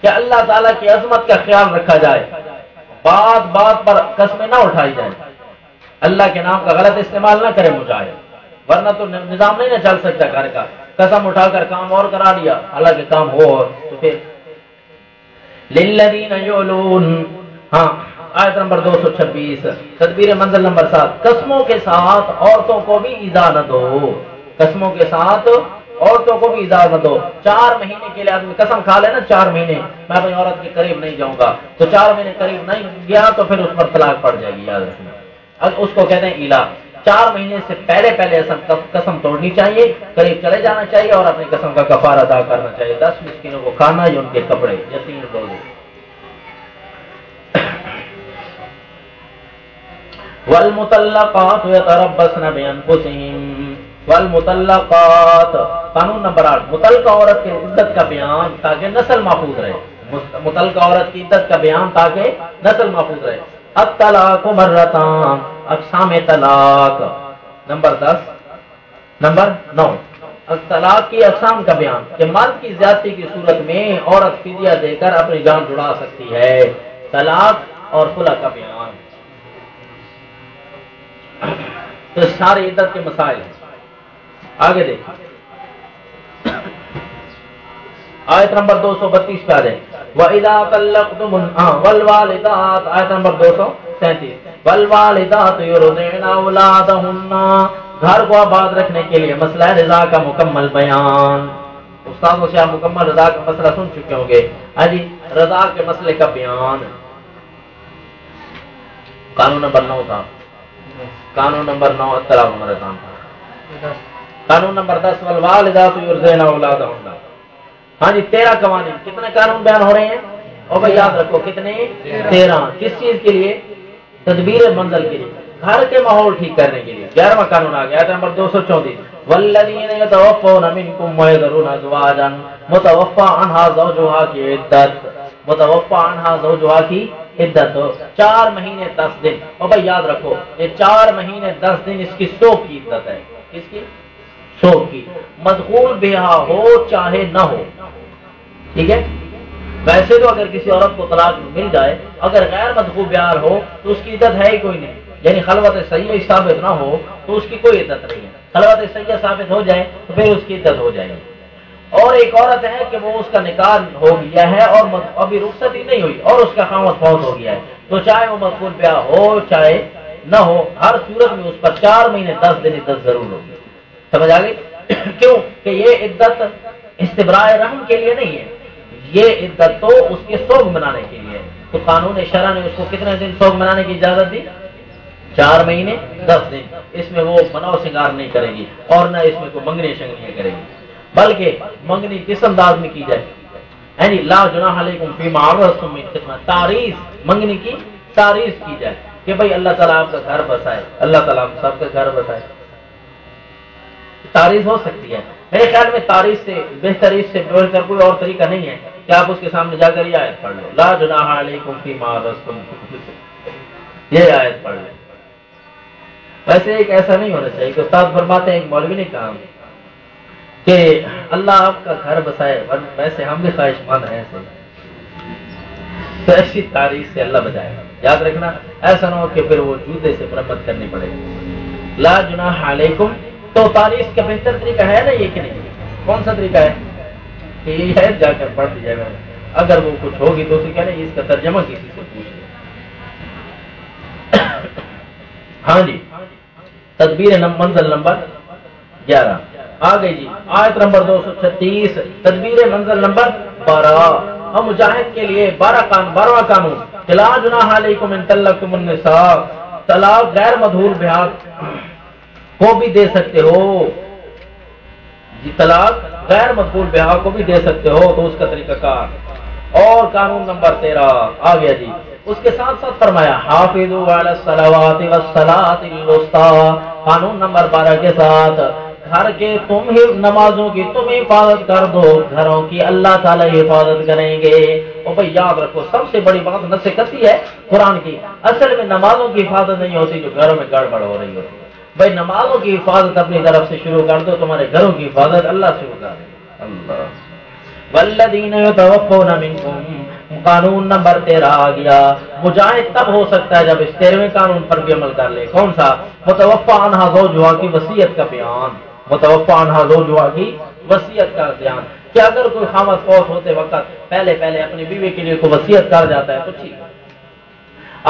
کہ اللہ تعالیٰ کی عظمت کا خیال رکھا جائے، بات بات پر قسمیں نہ اٹھائی جائیں، اللہ کے نام کا غلط استعمال نہ کرے مجاہد، ورنہ تو نظام نہیں نہ چل سکتا گھر کا، قسم اٹھا کر کام اور کرا لیا حالانکہ کام ہو اور تو پھر للذین یعلون۔ ہاں آیت نمبر 226، تدبیر منزل نمبر 7، قسموں کے ساتھ عورتوں کو بھی ایذا نہ دو، قسموں کے ساتھ عورتوں کو بھی ایذا نہ دو۔ 4 مہینے کے لیے آدمی قسم کھا لے نا، 4 مہینے میں اپنی عورت کے قریب نہیں جاؤں گا، تو 4 مہینے قریب نہیں گیا تو پھر اس پر طلاق پڑ جائے گی، یاد رکھنا۔ اب اس کو کہتے ہیں ایلا، 4 مہینے سے پہلے قسم توڑنی چاہیے، قریب چلے جانا چاہیے اور اپنی قسم کا کفارہ ادا کرنا چاہیے، 10 مسکینوں کو کھانا یا ان کے کپڑے یا 3 روزے۔ والمطلقات یتربصن بانفسہن، والمطلقات قانون نمبر 8، مطلقہ عورت کی عدت کا بیان تاکہ نسل محفوظ رہے، مطلقہ عورت کی عدت کا بیان تاکہ نسل محفوظ رہے۔ الطلاق مرتان، اقسام طلاق نمبر 10، نمبر 9، طلاق کی اقسام کا بیان کہ مرد کی زیادتی کی صورت میں عورت فدیہ دے کر اپنی جان چھڑا سکتی ہے، طلاق اور خلع کا بیان۔ تو سارے عدت کے مسائل ہیں، آگے دیکھیں آیت نمبر 232 پہ آ جائیں۔ وَإِذَا طَلَّقْتُمُ وَالْوَالِدَاتُ، آیت نمبر 237، وَالْوَالِدَاتُ يُرْضِعْنَ أَوْلَادَهُنَّ، گھر کو آباد رکھنے کے لیے مسئلہ رضا کا مکمل بیان۔ استادوں سے آپ مکمل رضا کا مسئلہ سن چکے ہوں گے، ہاں جی، رضا کے مسئلے کا بیان۔ قانون نمبر 9 تھا، قانون نمبر 9 الطلاق مرتان تھا، قانون نمبر 10 والوالدات یرضعن اولادہن۔ ہاں جی 13 قوانین، کتنے قانون بیان ہو رہے ہیں؟ اور بھائی یاد رکھو کتنے؟ 13۔ کس چیز کے لیے؟ تدبیر منزل کے لیے، گھر کے ماحول ٹھیک کرنے کے لیے۔ 11واں قانون آ گیا، آیت نمبر 234 والذین یتوفون منکم ویذرون ازواجا متوفی عنہا زوجہا کی عدت، متوفی عنہا زوجہا کی عدت 4 مہینے 10 دن۔ اور بھائی یاد رکھو یہ 4 مہینے 10 دن اس کی سوگ کی عدت ہے۔ کس کی؟ سوگ کی، مدخول بیاہ ہو چاہے نہ ہو، ٹھیک ہے؟ ویسے تو اگر کسی عورت کو طلاق مل جائے، اگر غیر مدخول بیاہ ہو تو اس کی عدت ہے ہی کوئی نہیں، یعنی خلوت صحیح ثابت نہ ہو تو اس کی کوئی عدت نہیں ہے۔ خلوت صحیح ثابت ہو جائے تو پھر اس کی عدت ہو جائے گی۔ اور ایک عورت ہے کہ وہ اس کا نکاح ہو گیا ہے اور ابھی رخصت ہی نہیں ہوئی اور اس کا خاوند فوت ہو گیا ہے، تو چاہے وہ مدخول بیاہ ہو چاہے نہ ہو، ہر صورت میں اس پر 4 مہینے 10 دن عدت ضرور ہوگی۔ سمجھ آ گئی؟ کیوں کہ یہ عدت استبراء رحم کے لیے نہیں ہے، یہ عدت تو اس کے سوگ منانے کے لیے ہے۔ تو قانون شرع نے اس کو کتنے دن سوگ منانے کی اجازت دی؟ 4 مہینے 10 دن۔ اس میں وہ مناؤ سنگار نہیں کرے گی اور نہ اس میں کوئی منگنی شنگنیاں کرے گی، بلکہ منگنی کس انداز میں کی جائے؟ یعنی لا جناح علیکم فیما عرضتم من خطبہ، تعریض، منگنی کی تعریض کی جائے کہ بھائی اللہ تعالیٰ آپ کا گھر بسائے، اللہ تعالیٰ آپ سب کا گھر بسائے۔ تعریض ہو سکتی ہے، میرے خیال میں تعریض سے بہتر، اس سے بہتر کوئی اور طریقہ نہیں ہے کہ آپ اس کے سامنے جا کر یہ آیت پڑھ لو، لا جناح علیکم فیما عرضتم، یہ آیت پڑھ لیں۔ ویسے ایک ایسا نہیں ہونا چاہیے کہ استاد فرماتے ہیں، ایک مولوی نے کہا کہ اللہ آپ کا گھر بسائے، ویسے ہم بھی خواہش مند ہیں ایسے، تو ایسی تعریف سے اللہ بچائے گا۔ یاد رکھنا ایسا نہ ہو کہ پھر وہ جوتے سے مرمت کرنی پڑے گی۔ لا جناح علیکم، تو تعریف کا بہتر طریقہ ہے نا یہ کہ نہیں؟ کون سا طریقہ ہے؟ کہ یہ ہے جا کر پڑھ دی جائے گا، اگر وہ کچھ ہوگی تو اسے کہنا اس کا ترجمہ کسی سے پوچھ لیں۔ ہاں جی تدبیر منزل نمبر 11 آ گئی جی، آیت نمبر 236 تدبیر منزل نمبر 12۔ اور مجاہد کے لیے 12واں قانون، لا جناح علیکم ان طلقتم النساء، طلاق غیر مدخول بیاہ کو بھی دے سکتے ہو جی، طلاق غیر مدخول بیاہ کو بھی دے سکتے ہو، تو اس کا طریقہ کار۔ اور قانون نمبر 13 آ گیا جی، اس کے ساتھ ساتھ فرمایا حافظوا علی الصلوات والصلاۃ الوسطی، قانون نمبر 12 کے ساتھ گھر کے تم ہی نمازوں کی تم حفاظت کر دو، گھروں کی اللہ تعالی حفاظت کریں گے۔ اور بھائی یاد رکھو سب سے بڑی بات نصیحت ہے قرآن کی، اصل میں نمازوں کی حفاظت نہیں ہوتی جو گھروں میں گڑبڑ ہو رہی ہوتی ہے۔ بھائی نمازوں کی حفاظت اپنی طرف سے شروع کر دو، تمہارے گھروں کی حفاظت اللہ سے شروع کر دے۔ اللہ والذین یتوفون منکم، قانون نمبر 13 آ گیا۔ مجاہد تب ہو سکتا ہے جب اس 13ویں قانون پر بھی عمل کر لے، کون سا؟ متوفی عنہا زوجہا کی وصیت کا بیان، متوفی عنہا زوجہا کی وصیت کا بیان، کہ اگر کوئی خامد فوت ہوتے وقت پہلے اپنی بیوی کے لیے کوئی وصیت کر جاتا ہے تو ٹھیک ہے۔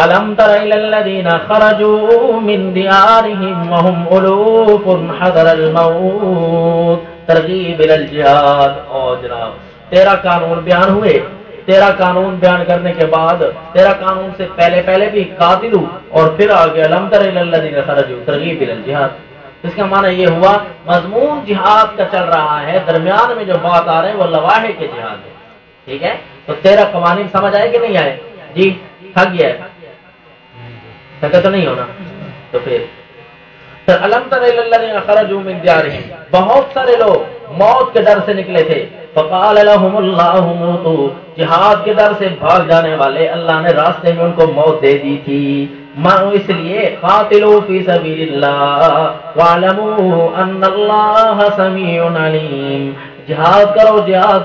أَلَمْ تَرَ إِلَى الَّذِينَ خَرَجُوا مِنْ دِيَارِهِمْ وَهُمْ أُلُوفٌ حَذَرَ الْمَوْتِ ترغیب إِلَى الْجِهَادِ۔ اور جناب 13 قانون بیان ہوئے، 13 قانون بیان کرنے کے بعد 13 قانون سے پہلے بھی قاتلو، اور پھر آگے أَلَمْ تَرَ إِلَى الَّذِينَ خَرَجُوا ترغیب إِلَى الْجِهَادِ۔ اس کا معنی یہ ہوا مضمون جہاد کا چل رہا ہے، درمیان میں جو بات آ رہے ہیں وہ لواحق کے جہاد ہے، ٹھیک ہے؟ تو 13 قوانین سمجھ آئے کہ نہیں آئے جی؟ تھک گیا ہے؟ تھکا تو نہیں ہونا؟ تو پھر أَلَمْ تَرَ إِلَى الَّذِينَ خَرَجُوا مِنْ دِيَارِهِمْ، بہت سارے لوگ موت کے ڈر سے نکلے تھے، فَقَالَ لَهُمُ اللَّهُ مُوتُوا، جہاد کے ڈر سے بھاگ جانے والے اللہ نے راستے میں ان کو موت دے دی تھی۔ اس لیے قاتلوا فی سبیل اللہ وَاعْلَمُوا أَنَّ اللَّهَ سَمِيعٌ عَلِيمٌ، جہاد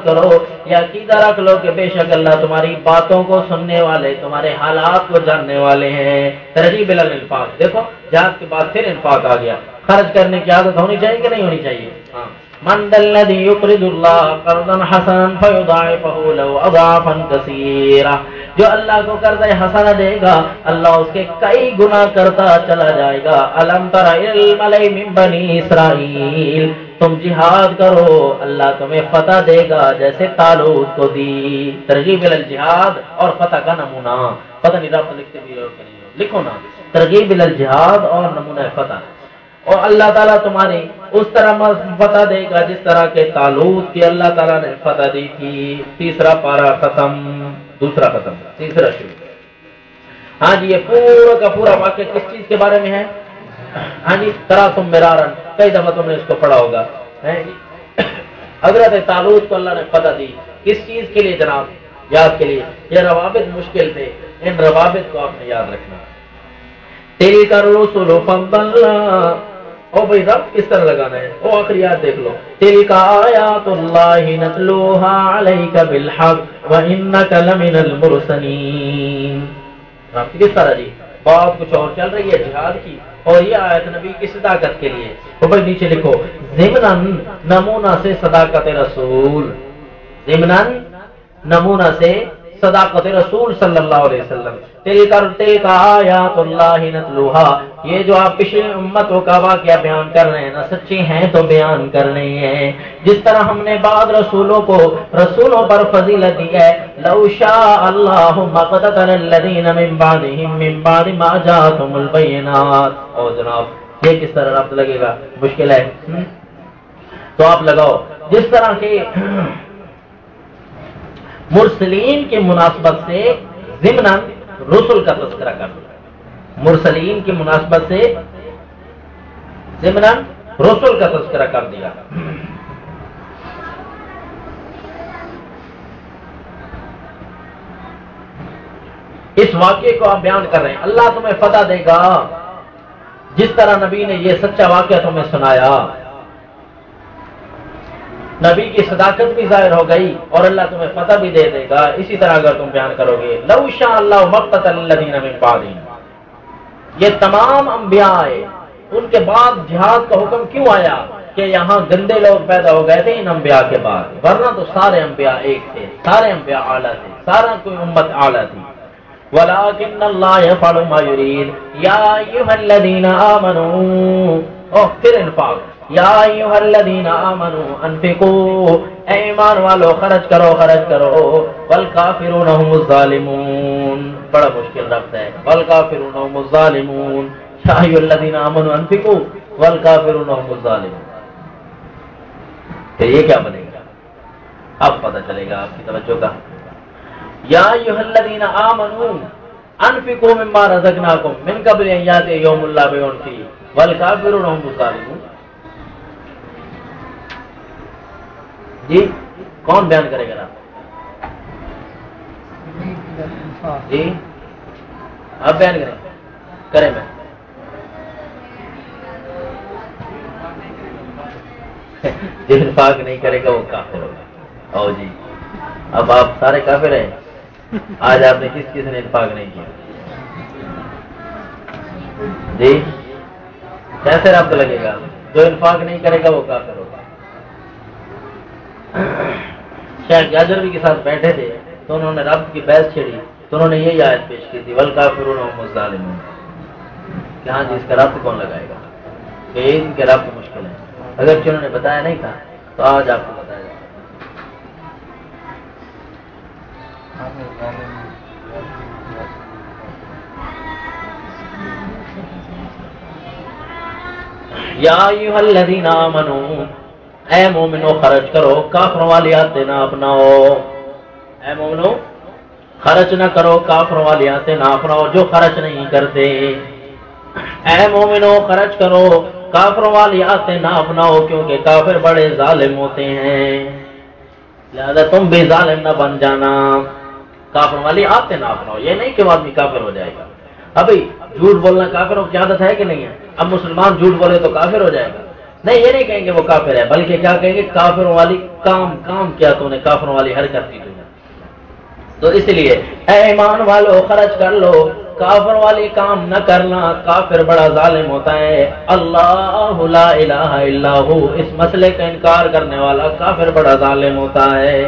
کرو یہ عقیدہ رکھ لو کہ بے شک اللہ تمہاری باتوں کو سننے والے، تمہارے حالات کو جاننے والے ہیں۔ ترغیب الی الانفاق، دیکھو جہاد کے بعد پھر انفاق آ گیا، خرچ کرنے کی عادت ہونی چاہیے کہ نہیں ہونی چاہیے؟ ہاں، من ذا الذی یقرض اللہ قرضا حسنا فیضاعفہ لہ اضعافا کثیرا، جو اللہ کو قرض حسنہ دے گا اللہ اس کے کئی گنا کرتا چلا جائے گا۔ الم تر الی الملأ من بنی اسرائیل، تم جہاد کرو اللہ تمہیں فتح دے گا جیسے طالوت کو دی۔ ترغیب الی الجہاد اور فتح کا نمونہ، پتہ نہیں رب لکھتے بھی ہو کہ نہیں ہو۔ لکھو نا، ترغیب الجہاد اور نمونہ فتح. اور اللہ تعالیٰ تمہاری اس طرح فتح دے گا جس طرح کے طالوت کی اللہ تعالیٰ نے فتح دی تھی. تیسرا پارا ختم، دوسرا ختم، تیسرا شروع. ہاں جی، یہ پورا کا پورا واقعہ کس چیز کے بارے میں ہے؟ ہاں جی، تراتم مرارن، کئی دفعہ تم نے اس کو پڑھا ہوگا. حضرت طالوت کو اللہ نے فتح دی، کس چیز کے لیے جناب؟ یاد کے لیے. یہ روابط مشکل تھے، ان روابط کو آپ نے یاد رکھنا. تلک الرسل فضلنا، او بھائی رب کس طرح لگانا ہے؟ او آخری آیت دیکھ لو، تلک آیات اللہ نتلوها علیک بالحق وانک لمن المرسلین. رب کس طرح جی؟ بات کچھ اور چل رہی ہے جہاد کی، اور یہ آیت نبی کی صداقت کے لیے. او بھائی نیچے لکھو، ضمناً نمونہ سے صداقت رسول، ضمناً نمونہ سے صداقت رسول صلی اللہ علیہ وسلم. تلک آیات اللہ نتلوہا، یہ جو آپ پچھلی امتوں کا واقعہ بیان کر رہے ہیں نا، سچی ہیں تو بیان کر رہے ہیں. جس طرح ہم نے بعض رسولوں پر فضیلت دی ہے. لو شاء اللہ ما قتل الذین من بعدہم من بعد ما جاءتهم البینات. اور جناب یہ کس طرح ربط لگے گا؟ مشکل ہے تو آپ لگاؤ. جس طرح کے مرسلین کی مناسبت سے ضمناً رسل کا تذکرہ کر دیا، مرسلین کی مناسبت سے ضمناً رسل کا تذکرہ کر دیا. اس واقعے کو آپ بیان کر رہے ہیں. اللہ تمہیں فتح دے گا جس طرح نبی نے یہ سچا واقعہ تمہیں سنایا. نبی کی صداقت بھی ظاہر ہو گئی اور اللہ تمہیں فتح بھی دے دے گا اسی طرح اگر تم بیان کرو گے. لو شاء اللہ مقتتل الذین من بعدہم، یہ تمام انبیاء آئے، ان کے بعد جہاد کا حکم کیوں آیا؟ کہ یہاں گندے لوگ پیدا ہو گئے تھے ان انبیاء کے بعد، ورنہ تو سارے انبیاء ایک تھے، سارے انبیاء اعلیٰ تھے، سارا کوئی امت اعلیٰ تھی. وَلَٰكِنَّ اللَّهَ يَفْعَلُ مَا يُرِيدُ يَا أَيُّهَا الَّذِينَ آمَنُوا. اور پھر انفاق، یا ایھا الذین آمنوا انفقوا، اے ایمان والو خرچ کرو خرچ کرو. والکافرون هم الظالمون، بڑا مشکل لفظ ہے، والکافرون هم الظالمون. یا ایھا الذین آمنوا انفقوا والکافرون هم الظالمون. پھر یہ کیا بنے گا؟ اب پتہ چلے گا آپ کی توجہ کا. یا ایھا الذین آمنوا انفقوا مما رزقناکم من قبل ان یأتی یوم لا بیع فیہ والکافرون هم الظالمون. جی کون بیان کرے گا؟ جی آپ بیان کریں میں. جو انفاق نہیں کرے گا وہ کافر ہوگا. او جی اب آپ سارے کافر ہیں. آج آپ نے کس نے انفاق نہیں کیا؟ جی کیسے ربط لگے گا؟ جو انفاق نہیں کرے گا وہ کافر ہوگا. شیخ جاجروی کے ساتھ بیٹھے تھے تو انہوں نے ربط کی بحث چھیڑی تو انہوں نے یہی آیت پیش کی تھی، والکافرون هم الظالمون. کہ ہاں جی اس کا ربط کون لگائے گا؟ کہ ان کے ربط مشکل ہے. اگرچہ انہوں نے بتایا نہیں تھا تو آج آپ کو بتایا جائے. یا ایھا الذین آمنوا، اے مومنو خرچ کرو، کافروں والی عادتیں نہ اپناؤ. اے مومنو خرچ نہ کرو، کافروں والی عادتیں نہ اپناؤ جو خرچ نہیں کرتے. اے مومنو خرچ کرو، کافروں والی عادتیں نہ اپناؤ کیونکہ کافر بڑے ظالم ہوتے ہیں، لہذا تم بھی ظالم نہ بن جانا. کافروں والی عادتیں نہ اپناؤ، یہ نہیں کہ وہ آدمی کافر ہو جائے گا. ابھی جھوٹ بولنا کافروں کی عادت ہے کہ نہیں ہے؟ اب مسلمان جھوٹ بولے تو کافر ہو جائے گا؟ نہیں، یہ نہیں کہیں گے وہ کافر ہے، بلکہ کیا کہیں گے؟ کافروں والی کام کیا تو نے، کافروں والی حرکت کی تو نے. تو اس لیے اے ایمان والو خرچ کر لو، کافر والی کام نہ کرنا، کافر بڑا ظالم ہوتا ہے. اللہ لا الہ الا ہو، اس مسئلے کا انکار کرنے والا کافر بڑا ظالم ہوتا ہے.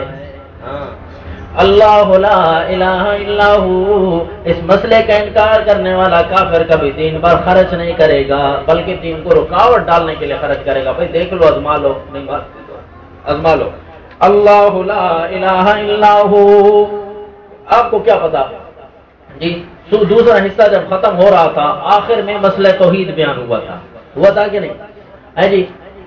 اللہ لا الہ الا ہو، اس مسئلے کا انکار کرنے والا کافر کبھی دین پر خرچ نہیں کرے گا بلکہ دین کو رکاوٹ ڈالنے کے لیے خرچ کرے گا. بھائی دیکھ لو، ازما لو، نہیں ازما لو. اللہ لا الہ الا ہو، آپ کو کیا پتا جی؟ تو دوسرا حصہ جب ختم ہو رہا تھا آخر میں مسئلہ توحید بیان ہوا تھا کہ نہیں ہے جی.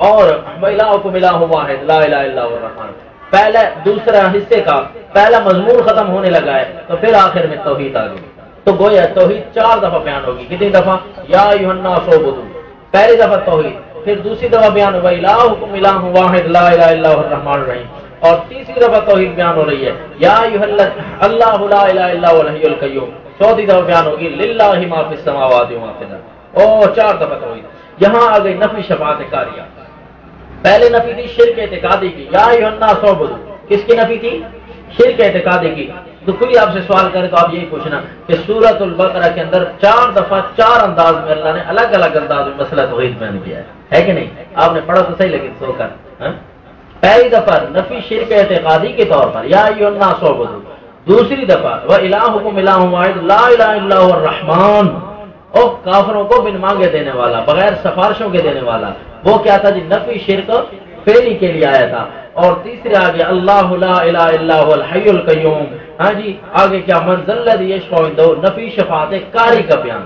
اور وَإِلَٰهُكُمْ إِلَٰهٌ وَاحِدٌ لَا إِلَٰهَ إِلَّا هُوَ الرَّحْمَٰنُ پہلے دوسرا حصے کا پہلا مضمون ختم ہونے لگا ہے تو پھر آخر میں توحید آ گئی. تو گویا توحید 4 دفعہ بیان ہوگی. کتنی دفعہ؟ یا ایھا الناس اعبدوا پہلی دفعہ توحید, پھر دوسری دفعہ بیان ہوگا الہکم الہ واحد لا الہ الا هو الرحمن الرحیم, اور تیسری دفعہ توحید بیان ہو رہی ہے یا ایھا اللہ لا الہ الا هو الحی القیوم, چوتھی دفعہ بیان ہوگی للہ ما فی السماوات و ما فی الارض. اور 4 دفعہ توحید. یہاں آ گئی نفی شفاعت کاریہ. پہلے نفی تھی شرک اعتقادی کی, یا ایھا الناس اعبدوا کس کی نفی تھی؟ شرک اعتقادی کی. تو کوئی آپ سے سوال کرے تو آپ یہی پوچھنا کہ سورۃ البقرہ کے اندر 4 دفعہ 4 انداز میں اللہ نے الگ الگ انداز میں مسئلہ توحید بیان کیا ہے کہ نہیں؟ آپ نے پڑھا تو صحیح لیکن سو کر. پہلی دفعہ نفی شرک اعتقادی کے طور پر یا ایھا الناس اعبدوا, دوسری دفعہ وَإِلَٰهُكُمْ إِلَٰهٌ وَاحِدٌ لَا إِلَٰهَ إِلَّا هُوَ الرَّحْمَٰنُ, اور کافروں کو بن مانگے دینے والا, بغیر سفارشوں کے دینے والا. وہ کیا تھا جی؟ نفی شرک فعلی کے لیے آیا تھا. اور تیسرے آگے اللہ لا الہ الا هو الحی القیوم. ہاں جی, آگے کیا؟ من ذا الذی یشفع عنده نفی شفاعت کاری کا بیان.